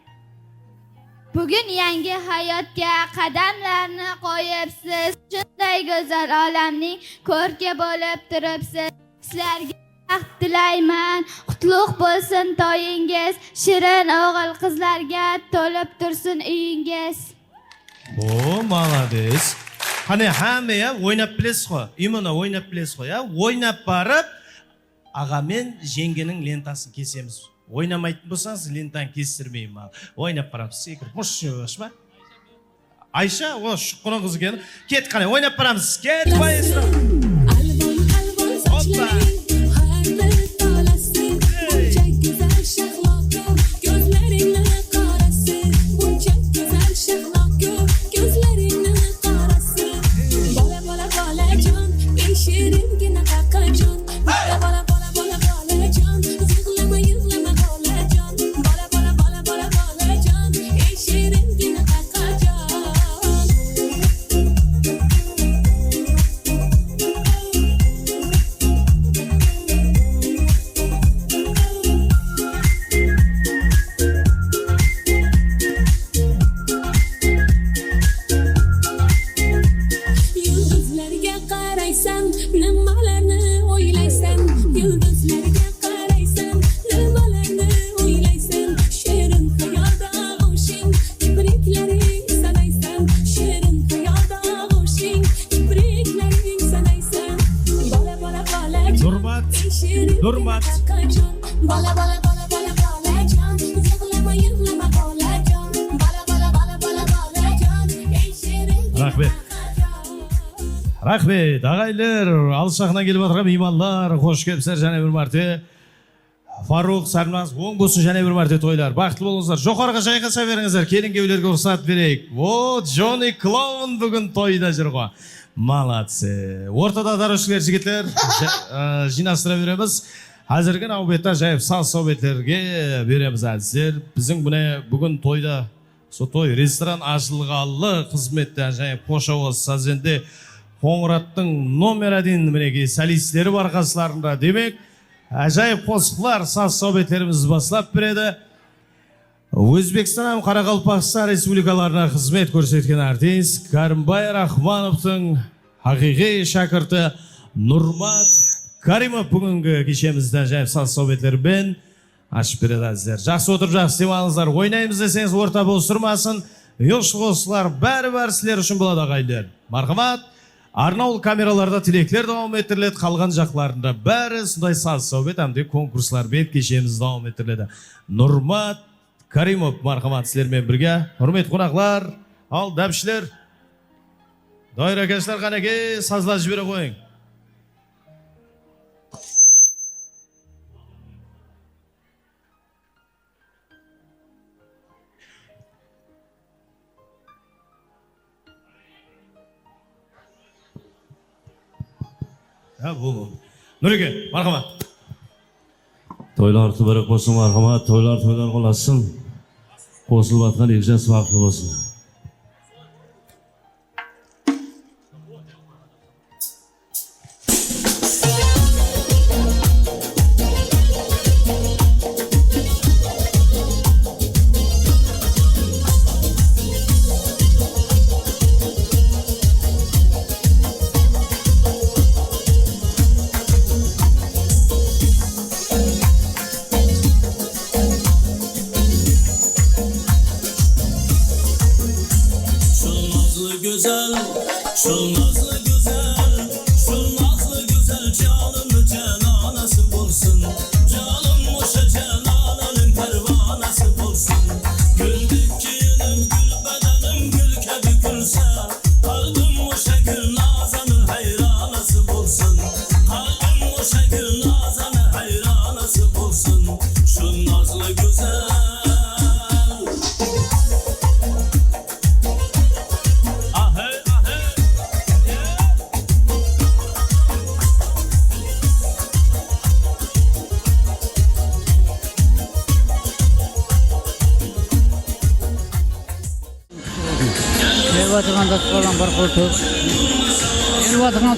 Bugun yangi hayotga qadamlarni qo'yibsiz. Shunday go'zal olamning ko'rki bo'lib turibsiz. Sizlarga baxt tilayman. Qutlug' bo'lsin to'yingiz. Shirin o'g'il qizlarga to'lib tursin uyingiz. Молодец. Қане, hamma ya o'ynab bilesiz ғой. Именно o'ynab bilesiz ғой, ya. O'ynab barib, ағамен жеңгенің лентасын kesemiz. O'ynamайтын болсаңыз, лентаны kestirmeyman. O'ynab барамыз. Секіріп, мұш ма? Айша, о, шыққының қызы екен. Кет, қане, o'ynab барамыз. Кет, байыстыр. Hoppa. Durmat. Рахмет, ағайлар, алыс жақынан келіп отырған меймандар, қош келіпсіздер және бір мәрте. Фарух, Сарназ, оң болсын және бір мәрте тойлар. Бақытты болыңыздар. Жоғарыға жайғаса беріңіздер. Келін кеулерге рұқсат берейік. О, Джонни Клоун бүгін тойда жүр ғой. Молодцы. Ортада дарушылар жігітлер жинастыра береміз. Hazırgi navbatda jayib saz sovetlerge beremiz azizler. Bizim bugün toyda toy restoran açılğanlı xizmetden jayib Qo'shovoz sazende Qo'ng'irattың nomer 1 mineki solistleri var arkaslarında demek. Ajayip qo'shiqlar saz sovetlerimiz baslab beredi. O'zbekiston ham Qoraqalpog'iston respublikalarına xizmet ko'rsatgan artist Karimboy Rahmonovning haqiqiy shagirdi Nurmat Karimov bugungi kechemizda jayib saz sovetleri bilan açıp beradi azizlar. Жақсы o'tirib жақсы demаңызlar. O'ynaymiz desangiz o'rta bo'stirmasin. Yo'q qo'shiqlar bari sizlar uchun bo'ladi ағайындар. Marhamat. Arnaul kameralarda tilekler devam ettiriledi. Қалған жақларында бәрі сондай saz sovet hamda konkurslar bet kechemiz davom ettiriladi. Nurmat Karimov marhamat sizlarмен birga. Hurmat qo'noqlar, al dabishlar. Doirakashlar qanaqay sazlashib bera qo'ying. Ha bu. Nurika, marhamat. To'ylar tubarak bo'lsin, marhamat. To'ylar qo'lasin. Qo'shilib atgan egizak vaqtli bo'lsin.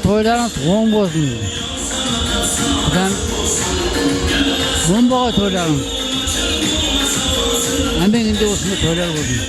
Toylarınız oğun olsun. Ben bombağa toylarım. Hemen indi olsun da toylar olsun.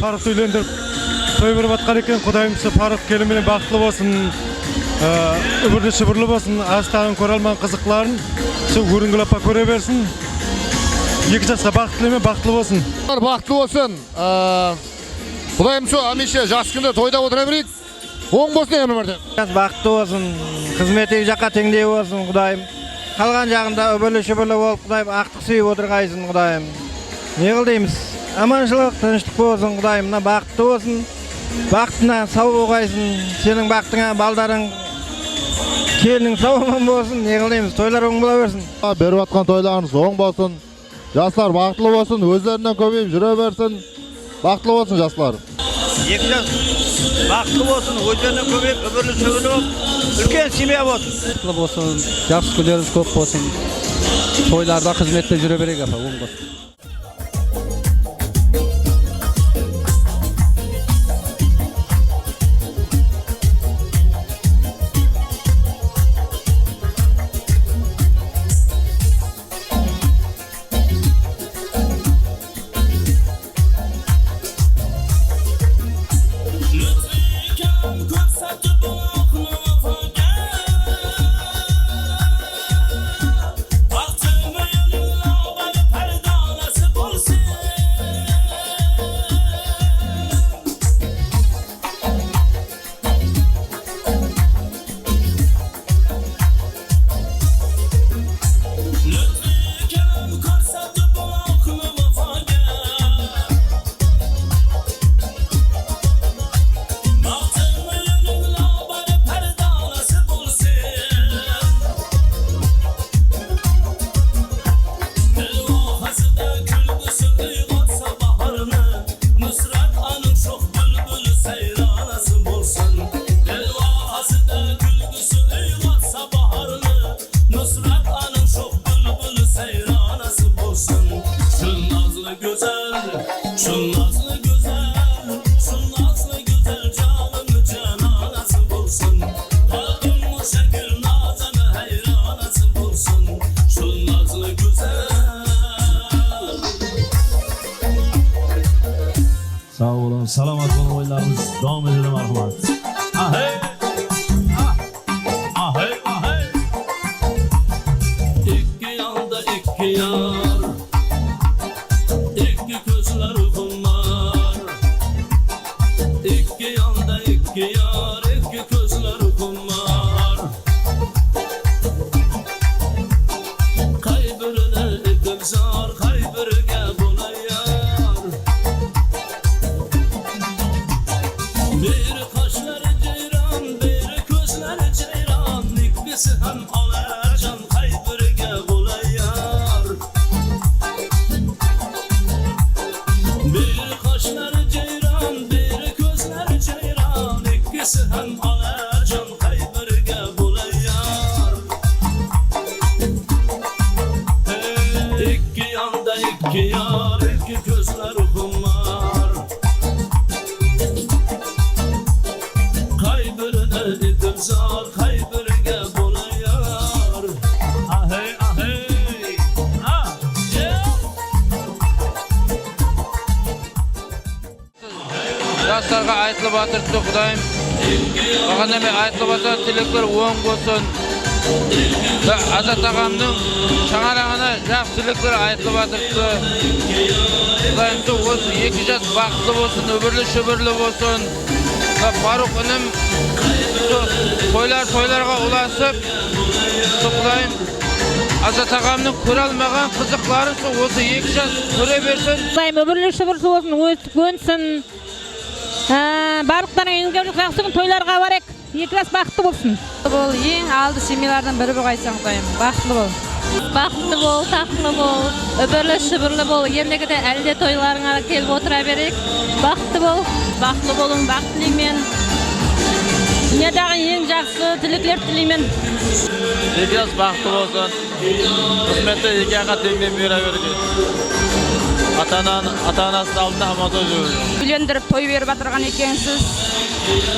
Faruk söylendirip toy verip atkan eken Kudayımızı Faruk keliminin baklı olsun, öbürlü şıbırlı olsun, astağın koralman kızıkların şu hürüngülapa köre versin. Екі жасқа бақытты болсын. Бақытты болсын. Құдайым şu hamisha жас күнде тойда отыра берейік. Оң болсын өмірде. Бақытты болсын, қызметі жаққа теңдей болсын, Құдайым. Қалған жағында өбірлі-шүбірлі болып, Құдайым, ақтық сүйіп отырғайсын, Құдайым. Не қылдаймыз? Аманшылық, тыныштық болсын, Құдайым. Бақытты болсын, бақытына сау болғайсын, сенің бақытыңа балдарың, келінің сау болсын, не қылдаймыз? Тойлар оң бола берсін. Беріп атқан тойларыңыз оң болсын. Жастар бақытлы болсын, өздерінен көбейіп жүре берсін. Бақытлы болсын жастар. Екі жас бақытлы болсын, өздерінен көбейіп, өбірлі-шүбірлі болып, үлкен семья болсын. Бақытлы болсын, жақсы күндеріңіз көп болсын. Тойларда қызметте жүре берейік апа, оң болсын. nazlı güzel, şu nazlı güzel, şu nazlı güzel canım cananası bulsun. Kadın mı şekil nazanı hayranası bulsun, şu nazlı güzel. Sağ olun, salamat olun, oylarımız devam edelim marhamat. Ahey! Ahey, ahey! İki yanda iki yar, iki gözler kumar. İki yanda iki yar, iki gözler kumar. Kay birine ikim zar, kay birine bulayar. Biri kaşları ceyran, biri gözleri ceyran. İkisi hem alacan, kay birine bulayar. Biri kaşları ceyran, biri gözleri ceyran. İkisi hem alacan, kay birine bulayar. İki yanda iki yar, iki gözler kumar. Kay birine itim zar, kay birine bulayar. Ahey, ahey, ah, yeah. Жастарға айтылып атырды Құдайым. Маған эми айтылып атыр тилектер оң болсын. Азат ағамның шаңарағына жақсы тилектер айтылып атырды. Құдайым осы 2 жас бақытты болсын, өбірлі болсын. Фаруқ інім тойларға ұласып, Құдайым Азат ағамның көре алмаған қызықларын осы 2 жас көре берсін. Құдайым өбірлі болсын, өсіп көнсін. Барлықтарың еңгемлік жақсығын тойларға барек. 2 жас бақытты болсын. Бол, ең алды семьялардан бірі қайсаң Құдайым. Бақытты бол. Бақытты бол, тақлы бол, өбірлі бол. Ендігіде әлде тойларыңа келіп отыра берек. Бақытты бол, бақытты болың, бақыт тілеймен. Дүниедағы ең жақсы тілеклер тілеймен. 2 жас бақытты болсын. Қызметті 2 аға теңден бере берген. Ата-анасының алдында амандық жүрген. Үйлендіріп той беріп атырған екенсіз.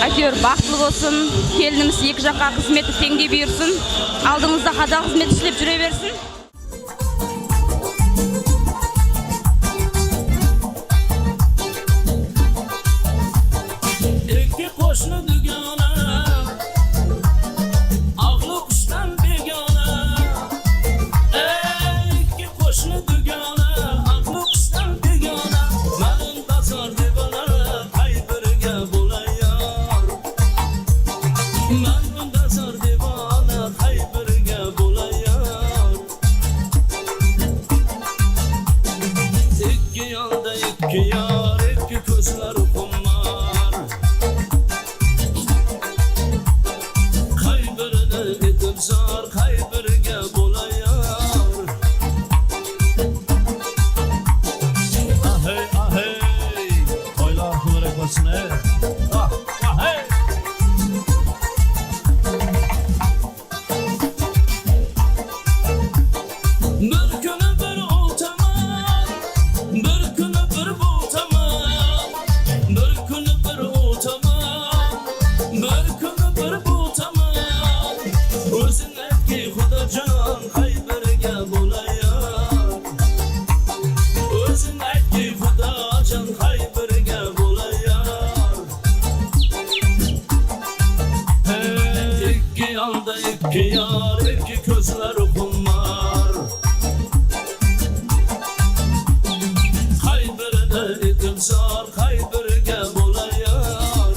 Әйтеуір бақытлы болсын. Келініміз 2 жаққа қызметі теңдей бұйырсын. Алдыңызда қазақ қызмет істеп жүре берсін. İki koşlu dügana, ağlı kuştan begana. İki koşlu dügana, ağlı kuştan begana. Benim bazar devana, kay birine bulayar. Benim bazar devana, kay birine bulayar. İki yanda iki yar, iki gözler kumar. Kay birine itim zar, kay birine bulayar. Ahey, ahey! Toylar kıvırık olsun, hey! Ah, ahey! Bir günü bir oltaman, bir günü bir bultaman. Bir günü bir oltaman, bir günü bir bultaman. Özün etki Xudacan, kay birine bulayar. Özün etki Xudacan, kay birine bulayar. İki yanda iki yar, iki gözler kumar. Kay birine itim zar, kay birine bulayar.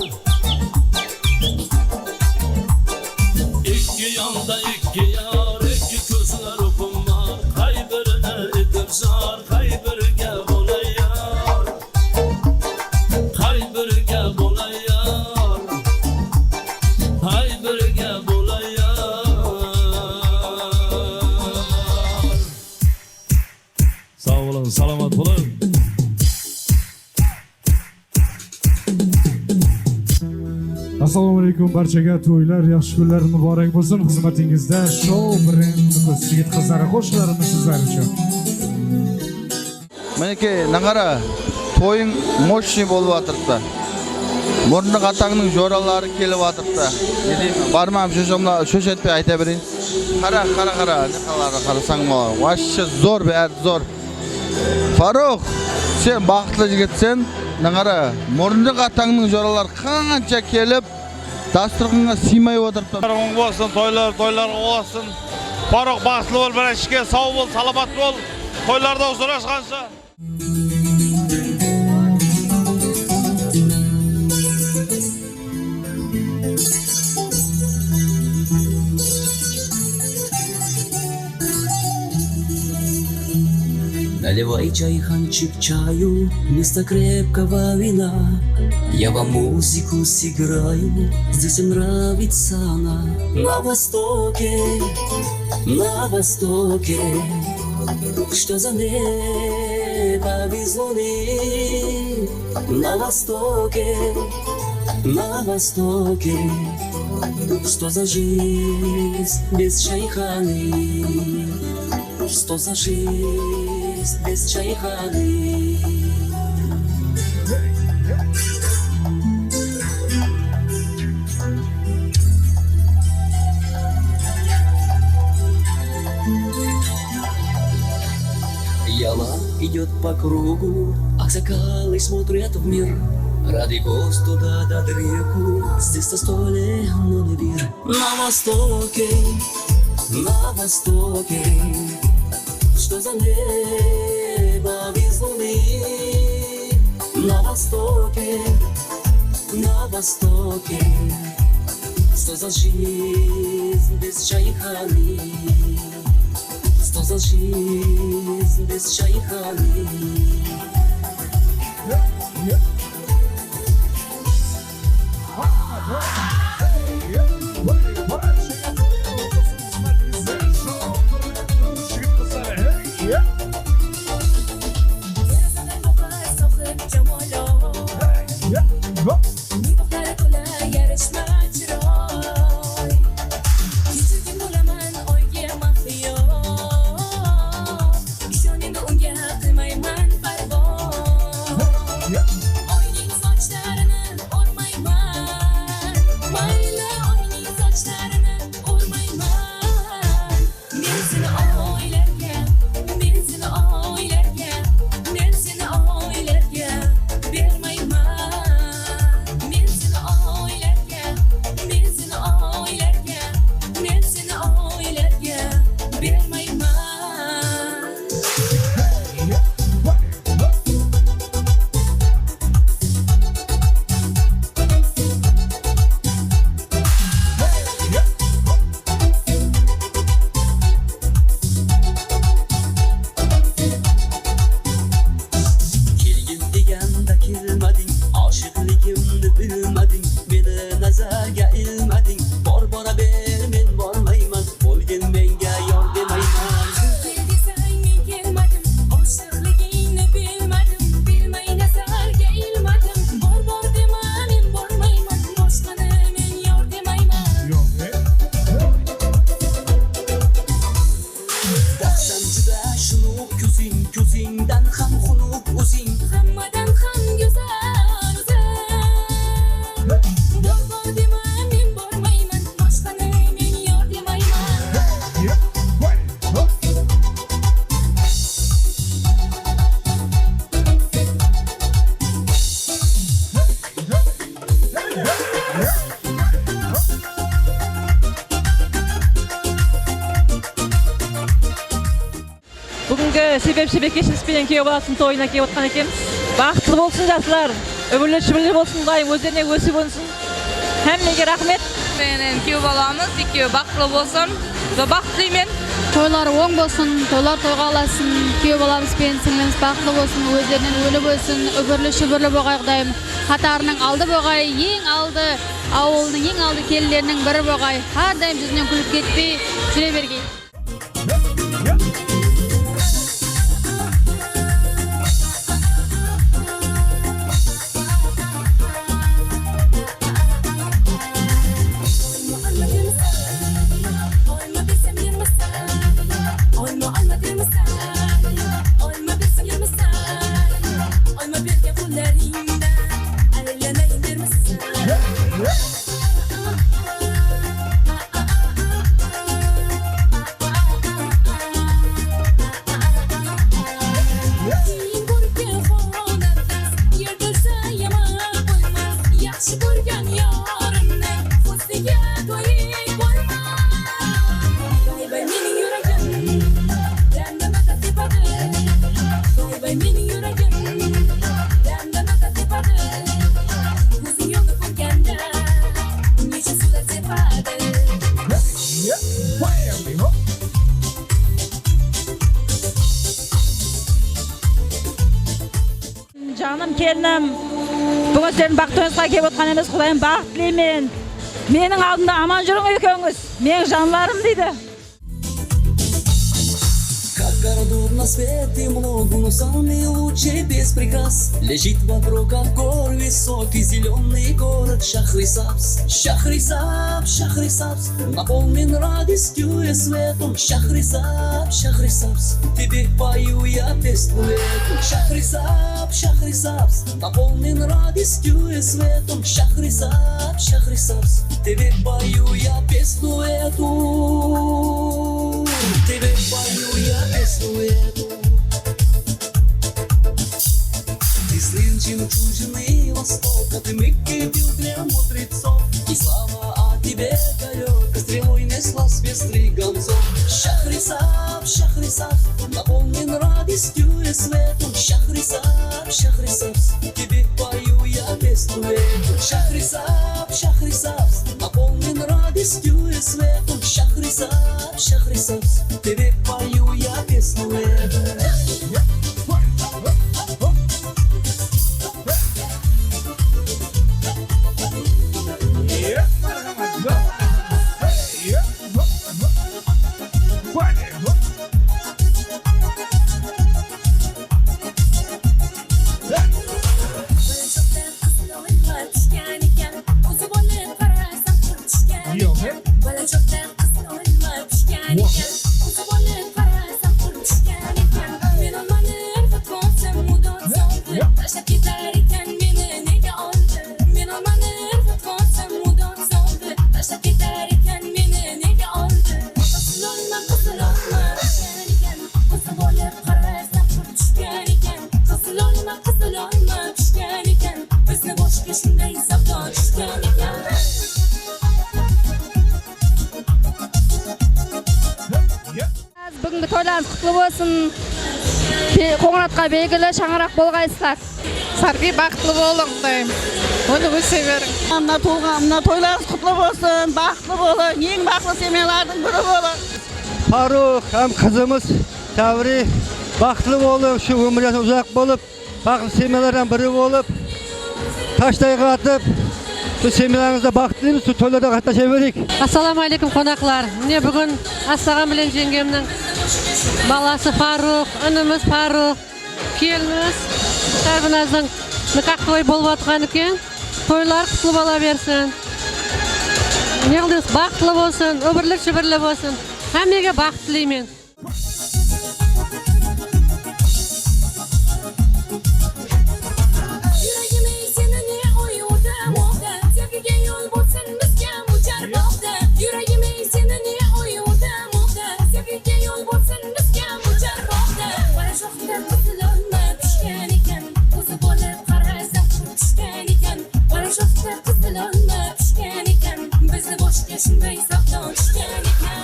İki yanda iki yar, iki gözler kumar. Kay birine itim zar, kay birine bulayar. Kay birine bulayar. Kay birine bulayar. Sağ olun, salamat olun. Assalomu alaykum barchaga, to'ylar yaxshi kunlar muborak bo'lsin. Xizmatingizda show brend yigit qizlari qo'shiqlarimiz sizlar uchun. Meniki nangara toyun moşni bolup atırdı. Murnu katağının joralары kelip atırdı. Barmam şoş etpey ayta bereyim. Kara ne kaları karasang mı? Vaşça zor bär zor. Faruk, sen bakıtlı jigitsen, nangara murnu katağının joralары kança kelip dasturxanga siymay oturupты. Oң болсын, toylar olsun. Faruk bakıtlı bol, birashke sağ bol, salamat bol. Toylarda uçraşkancha. Наливай чайханчик чаю вместо крепкого вина. Я вам музыку сыграю, здесь им нравится она. На востоке, что за небо без луны. На востоке, что за жизнь без чайханы. Что за жизнь без чайханы? Яла идет по кругу, аксакалы смотрят в мир. Ради гость туда до реку, здесь на столе, но не бир. На востоке, что за небо без луны. На востоке, что за жизнь без чайханы. Что за жизнь без чайханы. Себеп кешіліспенен күйеу баласын тойына кеп отқан екенбіз. Бақытлы болсын жасылар, өбірлі болсын, құдайым өздеріне өсіп өнсін. Әммеге рахмет. Менің күйеу баламыз, екеуі бақытлы болсын, бақыт тілеймін. Тойлар оң болсын, тойлар тойға аласын, күйеу баламыз бен сіңліміз бақытлы болсын, өздерінен өлі болсын, өбірлі болғай құдайым. Қатарының алды болғай, ең алды, ауылының ең алды келілерінің бірі болғай. Әрдайым жүзінен күліп кетпей, жүре бергей. Olma bilsem yılmasa gözlerinde eğleneyim misin? Yaxshi ko'rgan yorimni ko'ziga to'yib qo'yma. Voy voy mening yuragim dandamada tepadi. Voy voy mening yuragim dandamada tepadi. Ko'zing yonib qo'yganda necha suvlar tepadi. Canım kelinim, bugün senin baktığınızda gelip otkanınız Kudayım bak dileymen. Menin aldımda aman жүрүң ekөөңүз, men жанларым дейді. Как городов на свете много, но самый лучший без приказ лежит вокруг как гор высокий зеленый город Шахрисабз. Шахрисабз, Шахрисабз, наполнен радостью и светом. Шахрисабз, Шахрисабз, тебе пою я песню эту. Шахрисабз, Шахрисабз, наполнен радостью и светом. Шахрисабз, Шахрисабз, тебе пою я песню эту. Тебе пою я песню эту. Ты сын жемчужины Востока, ты мягкий бил для мудрецов. И слава о тебе далеко стрелой неслась пестрый гонцов. Шахрисабз, Шахрисабз, наполнен радостью и светом. Шахрисабз, Шахрисабз, тебе пою я песню эту. Шахрисабз, Шахрисабз, наполнен радостью и светом. Шахрисабз, Шахрисабз, тебе пою я песню эту. Бүгінгі тойларыңыз құтлы болсын. Қоңыратқа белгілі шаңырақ болғайсыздар. Сарби бақытлы болың дейм. Оны өсе берің. Мына тойларыңыз құтлы болсын, бақытлы болың, ең бақытлы семьялардың бірі болың. Faruk hem kızımız Tavri бақытлы болып, şu өмірden uzak болып, бақытлы семьялардан бірі болып, таштай қатып, şu семьяларыңызда бақыттылымыз, şu тойларда қаташа берейік. Ассаламалейкум қонақлар. Міне бүгін Астаған білен жеңгемнің баласы Фарук, ініміз Фарук, келініміз Сарбыназдың никах той болып атқан екен. Тойлар құтлы бола берсін. Неғылдыңыз бақытлы болсын, өмірлік шүбірлі болсын. Әмеге бақыт тілеймен. Bizi boş geçinmeyi saklan düşken iken.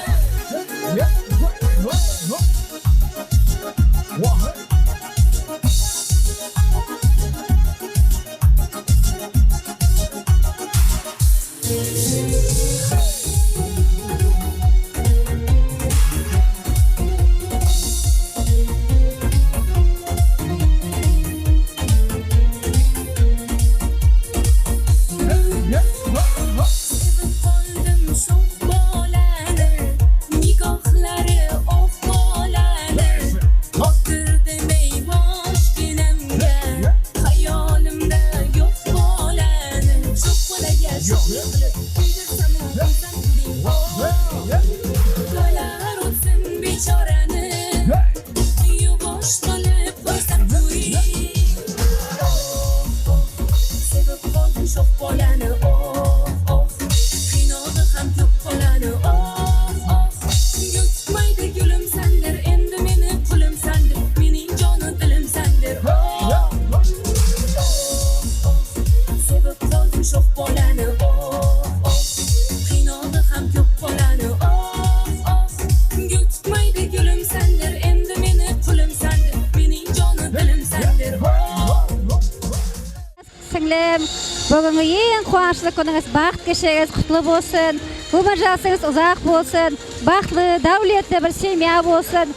singlim. Bugünkü en quvonchli kuningiz, baxt kechiginiz qutlu bo'lsin. Umr jashingiz uzoq bo'lsin. Baxtli, davlatli bir semya bo'lsin.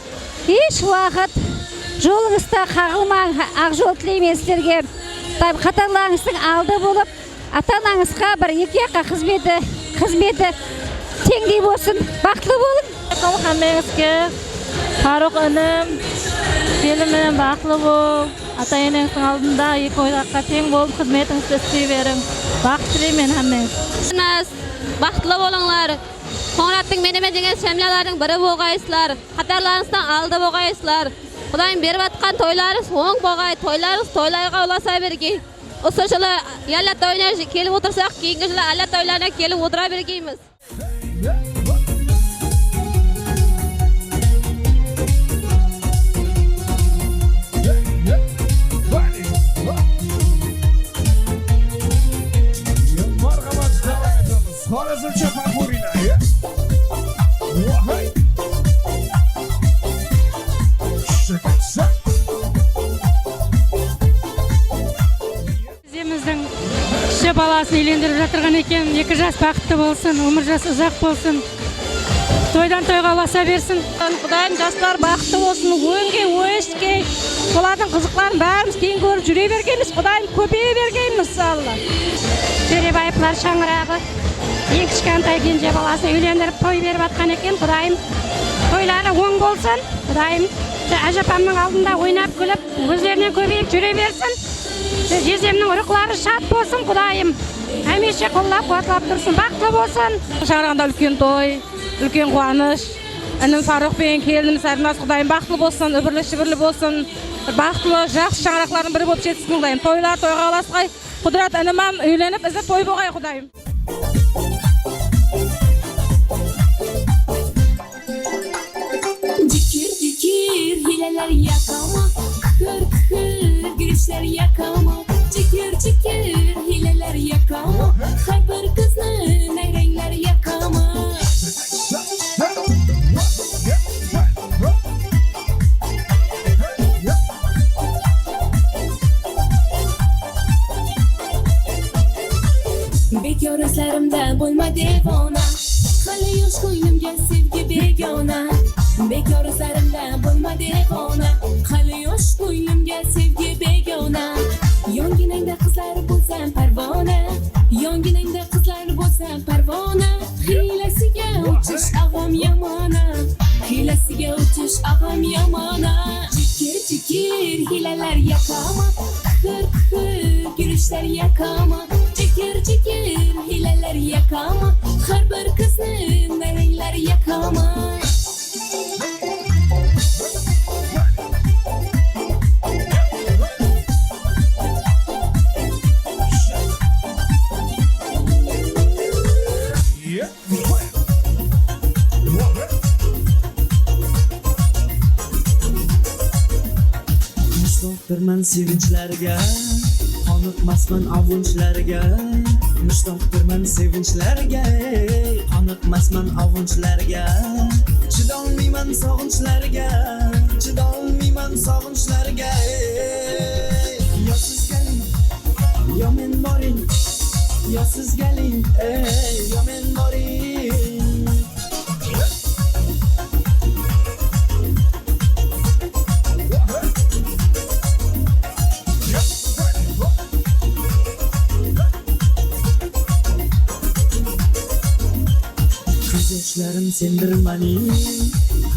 Hech vaqt yo'lingizda qag'ilmang, aqjo'l tilayman sizlarga. Xatarlaringizning aldi bo'lib, ata-onangizga bir ikki yoqqa xizmeti tengdek bo'lsin. Baxtli bo'ling. Hammangizga Farruq inim, kelinim baxtli bo'l. Ata-onangizning oldida ikki oyoqqa teng bo'lib xizmetingizni istayvering. Baxt tilayman hammangizga. Baxtli bo'linglar. Qo'ng'ratning menime degan semyalarning biri bo'lgaysizlar. Xatarlaringizdan aldi bo'lgaysizlar. Xudoyim berib atgan to'ylaringiz o'ng bo'lgay, to'ylarga ulasa bergey. O'shalar yalla to'ylarga kelib o'tirsak, keyingi yillar alla to'ylarga kelib o'tira bergeymiz. Bizimizдің кіші баласын үйлендіріп жатырған екен, 2 жас бақытты болсын, өмір жасы ұзақ болсын, тойдан тойға ұласа берсін. Құдайым жастар бақытты болсын, өңге, өшке, солардың қызықтарын бәріміз кейін көріп жүре бергенбіз, Құдайым көбейе бергенбіз, алла. Төребаевлар шаңырағы, ең кішкентай кенже баласын үйлендіріп той беріп атқан екен. Құдайым тойлары оң болсын, Құдайым әжапамның алдында ойнап күліп, өздерінен көбейіп жүре берсін. Жездемнің ұрықлары шат болсын, Құдайым. Әмеше қоллап, қуатлап тұрсын, бақытты болсын. Шаңырағында үлкен той, үлкен қуаныш. Інім Фаруқ пен келінім Сәрназ, Құдайым бақытты болсын, үбірлі-шүбірлі болсын. Бақытты, жақсы шаңырақлардың бірі болып жетсін, Құдайым. Тойлар тойға аласқай, Құдырат інімам үйленіп, ізі той болғай, Құдайым. Dikir hileler yakama, kır girişler yakama. Cikir hileler yakama, her bir kızın renkler yakama. Bekar özlerimde bulma devona, hali yoş koynumga sevgi begona. Bekar özlerimde bulma devona, hali yoş koynumga sevgi begona. Yonginangda qizlar bo'lsam parvona, yonginangda qizlar bo'lsam parvona. Hiylasiga uchish ag'am yomona, hiylasiga uchish ag'am yomona. Cikir hilalar yakama, kır girişler yakama. Cikir hilalar yakama, har bir qizning renklar yakama. Mushtoqdirman sevinchlarga, qoniqmasman avunchlarga. Mushtoqdirman sevinchlarga, qoniqmasman avunchlarga. Chidolmayman sog'inchlarga, chidolmayman sog'inchlarga. Yo siz keling, yo men boring, yo siz keling, yo men boring. Gözyaşlarım sendirmani,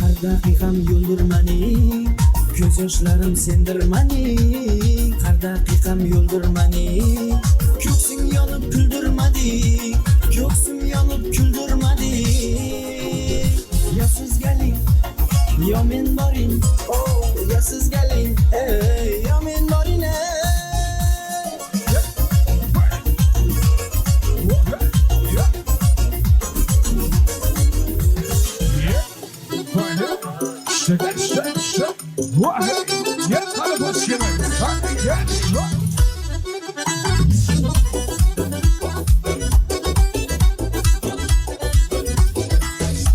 har daqiqam yo'ldirmani. Gözyaşlarım sendirmani, har daqiqam yo'ldirmani. Ko'ksing yonib kuldirmadi, ko'ksim yonib kuldirmadi. Yo siz keling, yo men boring, oh yo siz keling, yo men boring.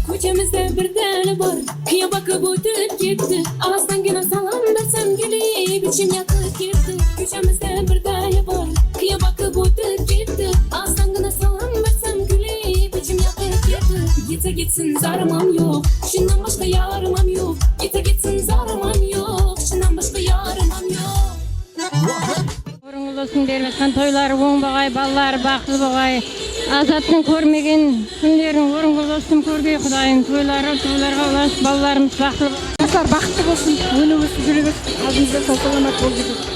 Ko'chamizda bir dala bor, qiyo bakib o'tib ketdi. Og'zidan salom bersam, kelib ichim yoqib ketdi. Köşemizde bir daya var Kıya bakıp ötüp gitti Ağzangına salam versem güleyip içim yakıp gitti Gitse gitsin zarımam yok Şundan başka yarımam yok Gitse gitsin zarımam yok Şundan başka yarımam yok Orunuz olsun bermeskan toylary oň bagay, ballar bakly bagay. Azatyň görmegen günlerin orunuz olsun körgey Hudaýym. Toylarga ulas, ballarymyz bakly. Dostlar bakıtlı olsun. Önümüz, gülümüz, ağzımızda sağlamak oldu.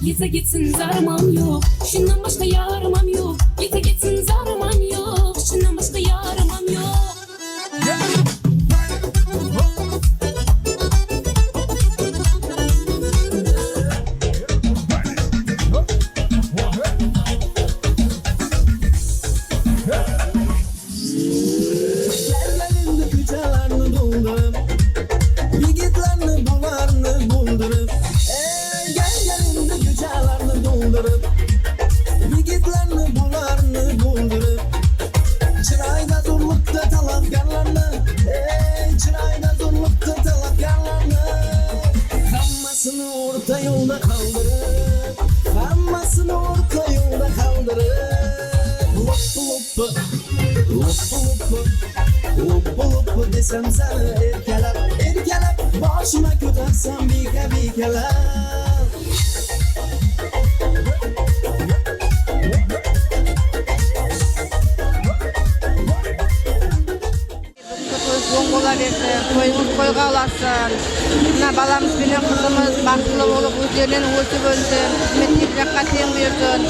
Gitse gitsin zarımam yok Şundan başka yarımam yok Gitse gitsin zarımam yok Şundan başka yarımam yok Yerlerinde küçelerini doldurup Yigitlerini bularını buldurup Yerlerinde küçelerini doldurup Yigitlerini bularını buldurup Çırayda zorlukta talafgarlarını Çırayda zorlukta talafgarlarını Hammasını orta yolda kaldırıp Hammasını orta yolda kaldırıp Loppu Loppu desem sana erkelep Başıma kötersem bikelep Oň bola bersin, toyumuz koyga alasın. Mına balamız bilen kızımız bakılı bolup özlerinden ölçüp ölsün. Hizmetli jakka teň bersin.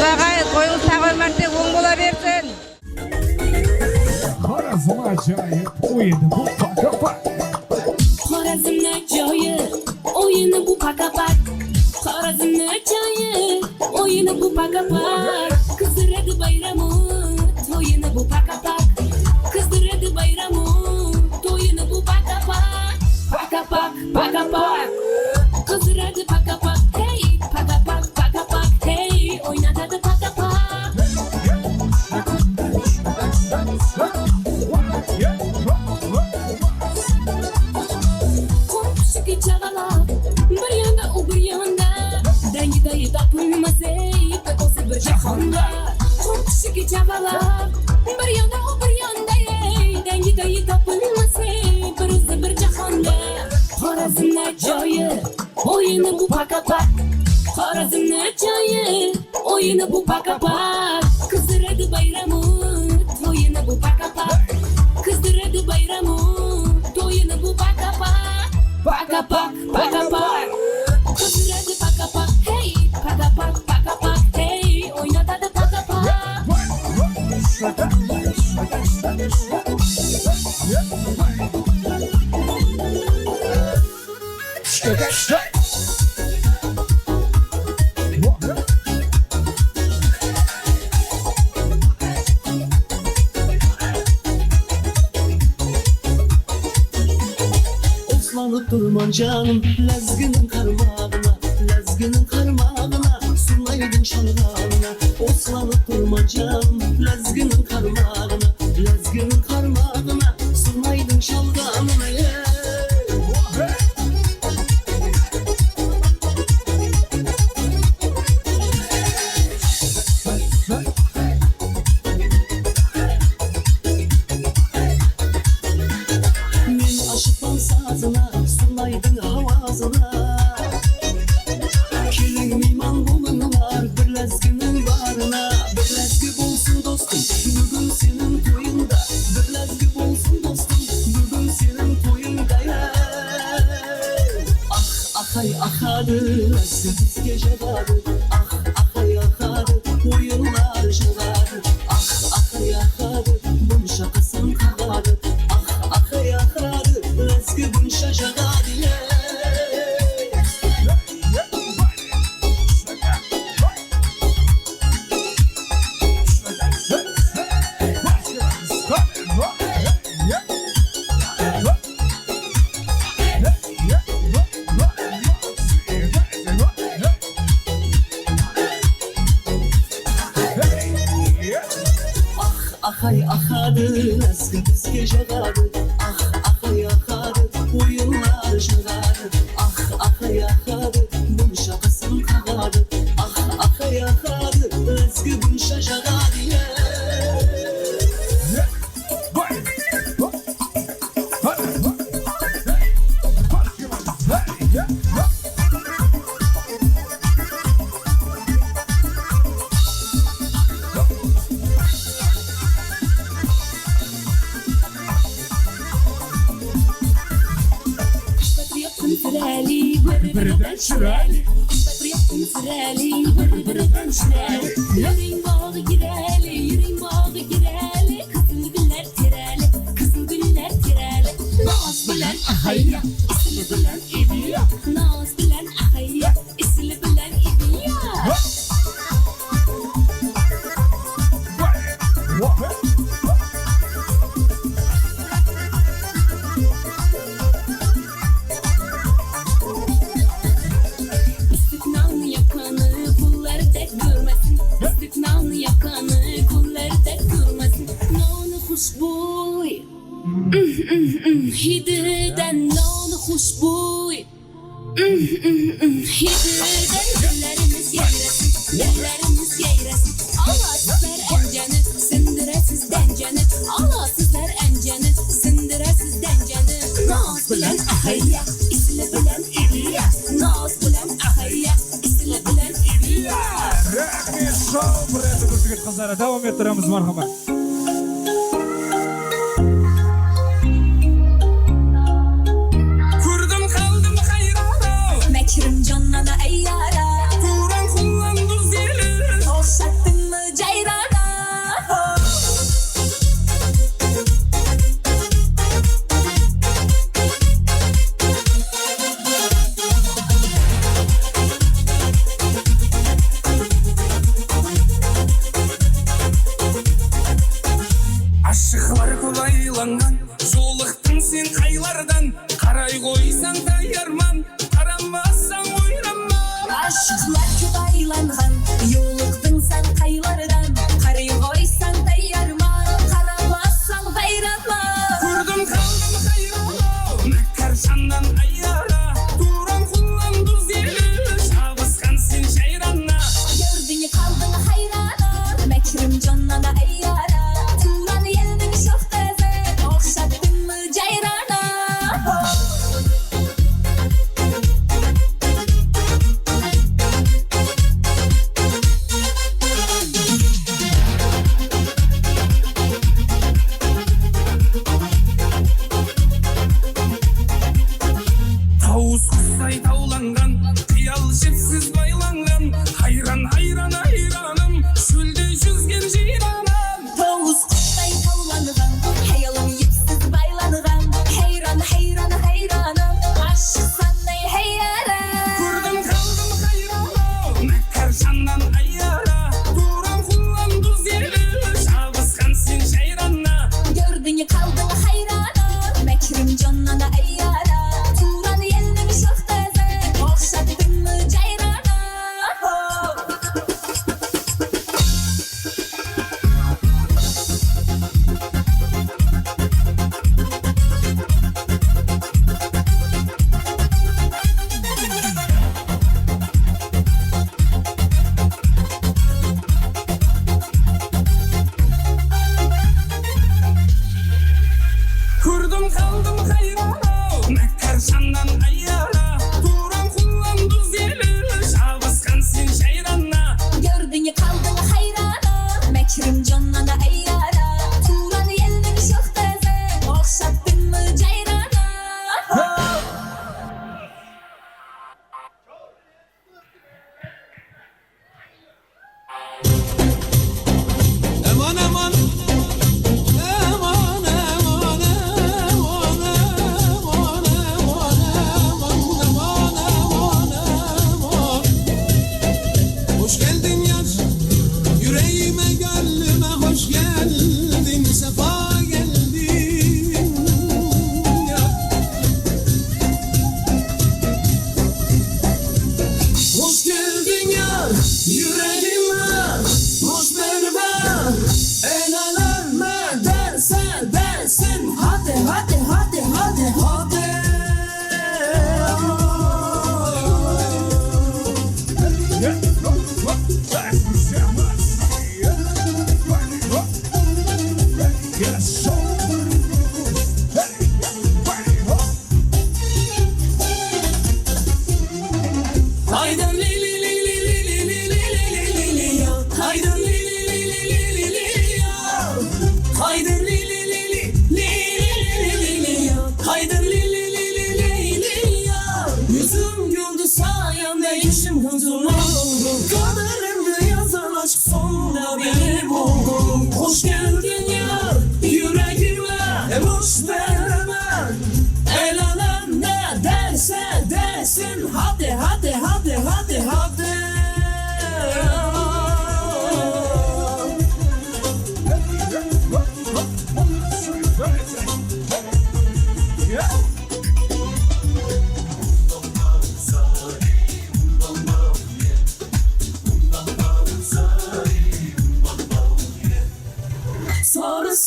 Bagay toyumuz tagy merte oň bola bersin. Xorazm acayip oyunu bu paka-pak. Xorazmni acayip oyunu bu paka-pak Xorazmni acayip oyunu bu paka-pak Kızdıradi bayramı toyunu bu paka-pak Kızdıradi bayramı toyunu bu paka-pak Paka-pak, paka-pak Kızdıradi paka-pak hey Paka-pak, paka-pak hey Oynatadı paka-pak Komşu çağala bir yanda o bir yanda Dengi dayı tapılmasay Pekosu bir cahanda Komşu çağala bir yanda o bir yanda Dengi dayı tapılmasay Pekosu bir cahanda Xorazmni acayip oyunu bu paka-pak Xorazmni acayip oyunu bu paka-pak Kızdıradi bayramı toyunu bu paka-pak Kızdıradi bayramı toyunu bu paka-pak Paka-pak, paka-pak Kızdıradi paka-pak hey Paka-pak, paka-pak hey Oynatadı paka-pak Oslanıp durman canım Lezginin karmağına Lezginin karmağına Surnaydın şalvarına Oslanıp durman canım Lezginin karmağına Lezginin karmağına Surnaydın şalvarına Men aşıkman sazına Surnaydın havazına Kelin meyman bolun var Bir lezginin barına Bir lezgi bolsun dostum Bugün senin toyunda Bir lezgi bolsun dostum Bugün senin toyunda Ah akay akadı Lezgi bizge jagadı Ah akay akadı Oyunlar jagadı Ah akay akadı Bun şakasın kagadı Ah akay akadı Lezgi bun şajagadı Ahay akadı, eski bizge jagadı. Ahay akadı, oyunlar jagadı. Ahay akadı, bunun şakasını kagadı. Ahay akadı, eski bunun jagadı. Birden şireli Patriotum sireli Birden şireli Yüreğim bağlı gireli Yüreğim bağlı gireli Kızıl güller tireli Kızıl güller tireli Naz bilen ahayya İsli bilen ibiya Naz bilen ahayya İsli bilen ibiya İstiknalını yakanı kulları dek görmesin İstiknalını yakanı kulları dek görmesin Nonu huşbuy Hididen nonu huşbuy Hididen yerlerimiz yeyresin Yerlerimiz yeyresin Allah sizler enceni Sindiresiz denceni Allah sizler enceni Sindiresiz denceni Naz bilen ahayya İsli bilen ibiya Naz bilen ahayya İsli bilen ibiya Rahmet show burası Kızgıt kızlara devam ettiremiz marhamat. Kurdum kaldım hayrana Mekrim canına ey yara Kuran kullandı zili Olşattın mı cayrana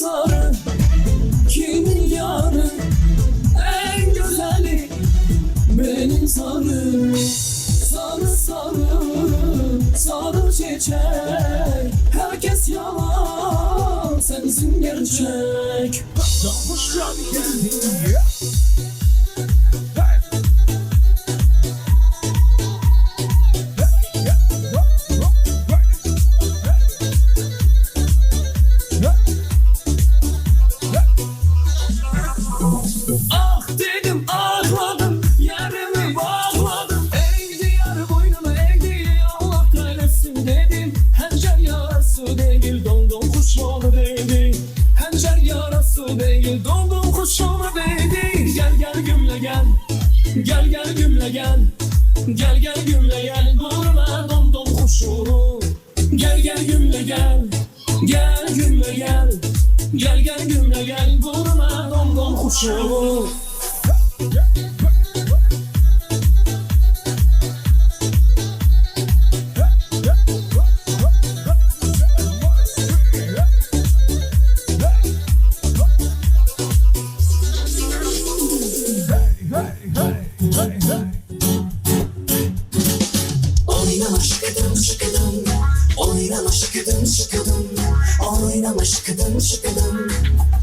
sarı kimin yarı en güzeli benim sarı sarı sarı sarı çiçek herkes yalan sensin gerçek hoş geldin Ah dedim ağladım yerimi bağladım Eğdi yar boynunu eğdi Allah kahretsin dedim Hançer yarası değil dondum kuş yolu değdi Hançer yarası değil dondum kuş yolu değdi Gel gel gümle gel Gel gel gümle gel Gel gel gümle gel Durma dondum kuş yolu Gel gel gümle gel Gel gümle gel Gel gel gümle gel Durma dondum kuş yolu Oynama şıkıdım şıkıdım Oynama şıkıdım şıkıdım Oynama şıkıdım şıkıdım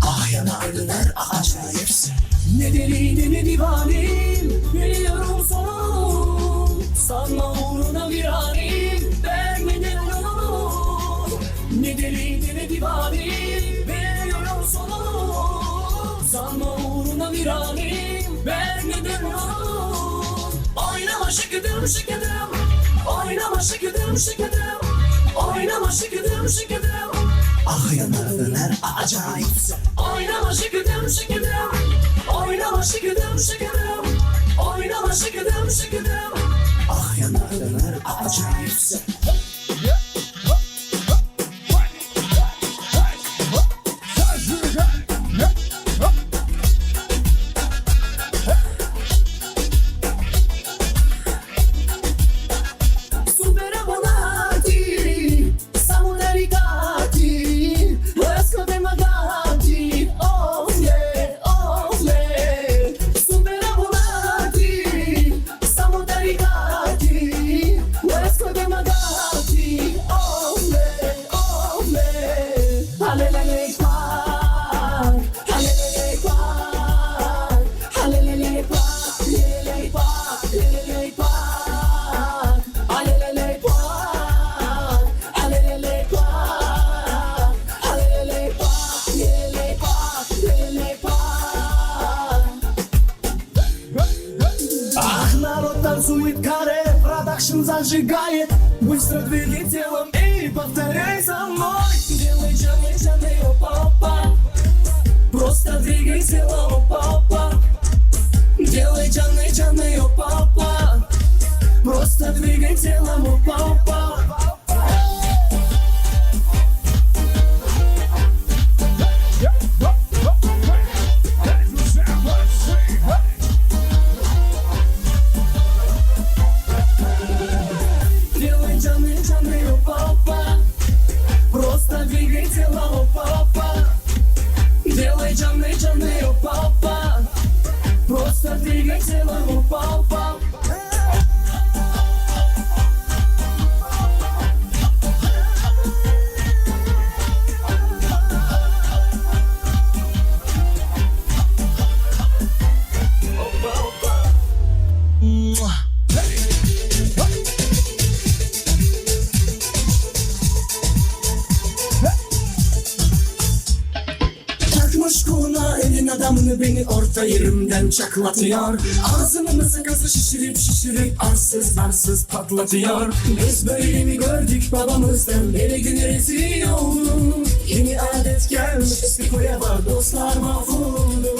Ah yanardılar ah acayipsin Ne deliydi ne divanim Biliyorum sonunu Sanma uğruna viranim Vermeden onu Ne deliydi ne divanim Biliyorum sonunu Sanma uğruna viranim Vermeden onu Oynama şıkıdım şıkıdım Oynama şıkıdım şıkıdım Oynama şıkıdım şıkıdım Ah yanardılar acayipsin Oynama şıkıdım şıkıdım Oynama şıkıdım şıkıdım Oynama şıkıdım şıkıdım Ah yanardılar acayipsin Зажигает, быстро двигай телом и повторяй за мной Делай джаны, джаны, опа-опа Просто двигай телом, опа-опа Делай джаны, джаны, опа-опа Просто двигай телом, опа-опа Просто двигай телом, опа-опа Делай джаны, джаны, опа-опа Просто двигай телом, опа-опа Adamını beni orta yerimden çaklatıyor Ağzını sakası şişirip şişirip arsız arsız patlatıyor Biz böyle mi gördük babamızdan beri gün rezil oldu Yeni adet gelmiş eski koya var dostlar mahvoldu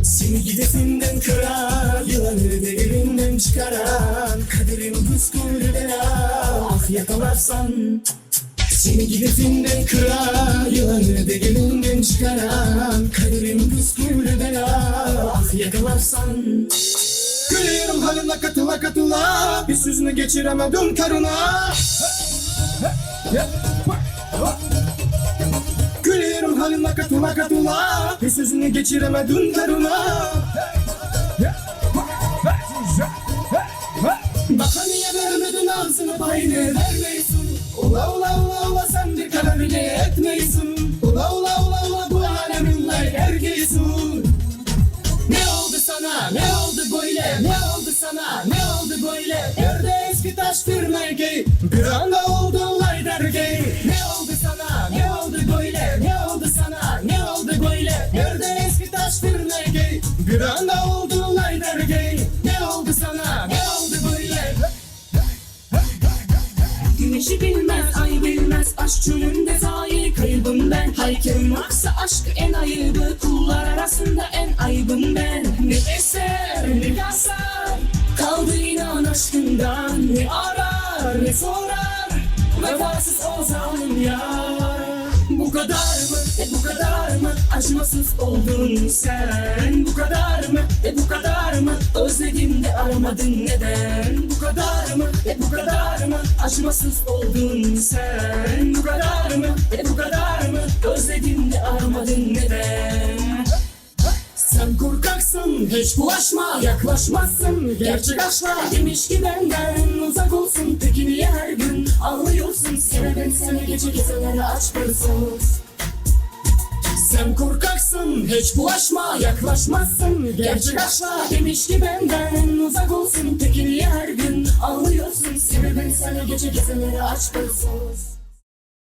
Seni gidesinden kırar yılanı derinden çıkaran Kaderim püsküllü bela ah yakalarsan Seni gidesinden kırar yılanı derinden çıkaran Kaderim püsküllü bela ah yakalarsan Gülüyorum haline katıla katıla bir sözünü geçiremedim karına haline katıla katıla bir sözünü geçiremedin karına. Baka niye vermedin ağzını payını vermeysin. Ula ula ula ula sen bir karar bile etmeysin. Ula ula ula ula bu aleminle ergeysin. Ne oldu sana ne oldu böyle ne oldu sana ne oldu böyle. Yerde eski taş bir mergey bir anda oldu olay dergey. Ne oldu sana ne oldu böyle ne oldu sana ne oldu böyle. Yerde eski taş bir mergey bir anda oldu olay dergey. Ne oldu sana ne oldu böyle. Güneşi bilmez, ay bilmez, aşk çölünde zayi kaybım ben. Haykırım aksa aşk en ayıbı, kullar arasında en ayıbım ben. Ne eser, ne kasar, kaldı inan aşkından. Ne arar, ne sorar, vefasız o zalim yar. Bu kadar mı, bu kadar mı, acımasız oldun sen. Bu kadar mı, bu kadar mı, özledim de aramadın neden. Bu kadar mı, bu kadar mı, acımasız oldun sen. Bu kadar mı, bu kadar mı, özledim de aramadın neden. Sen korkaksın, hiç bulaşma, yaklaşmazsın. Gerçek aşkla demiş ki benden uzak olsun. Peki niye her gün ağlıyorsun? Sebebin seni gece gecelere aç hırsız. Sen korkaksın, hiç bulaşma, yaklaşmazsın. Gerçek aşkla demiş ki benden uzak olsun. Peki niye her gün ağlıyorsun? Sebebin seni gece gecelere aç hırsız.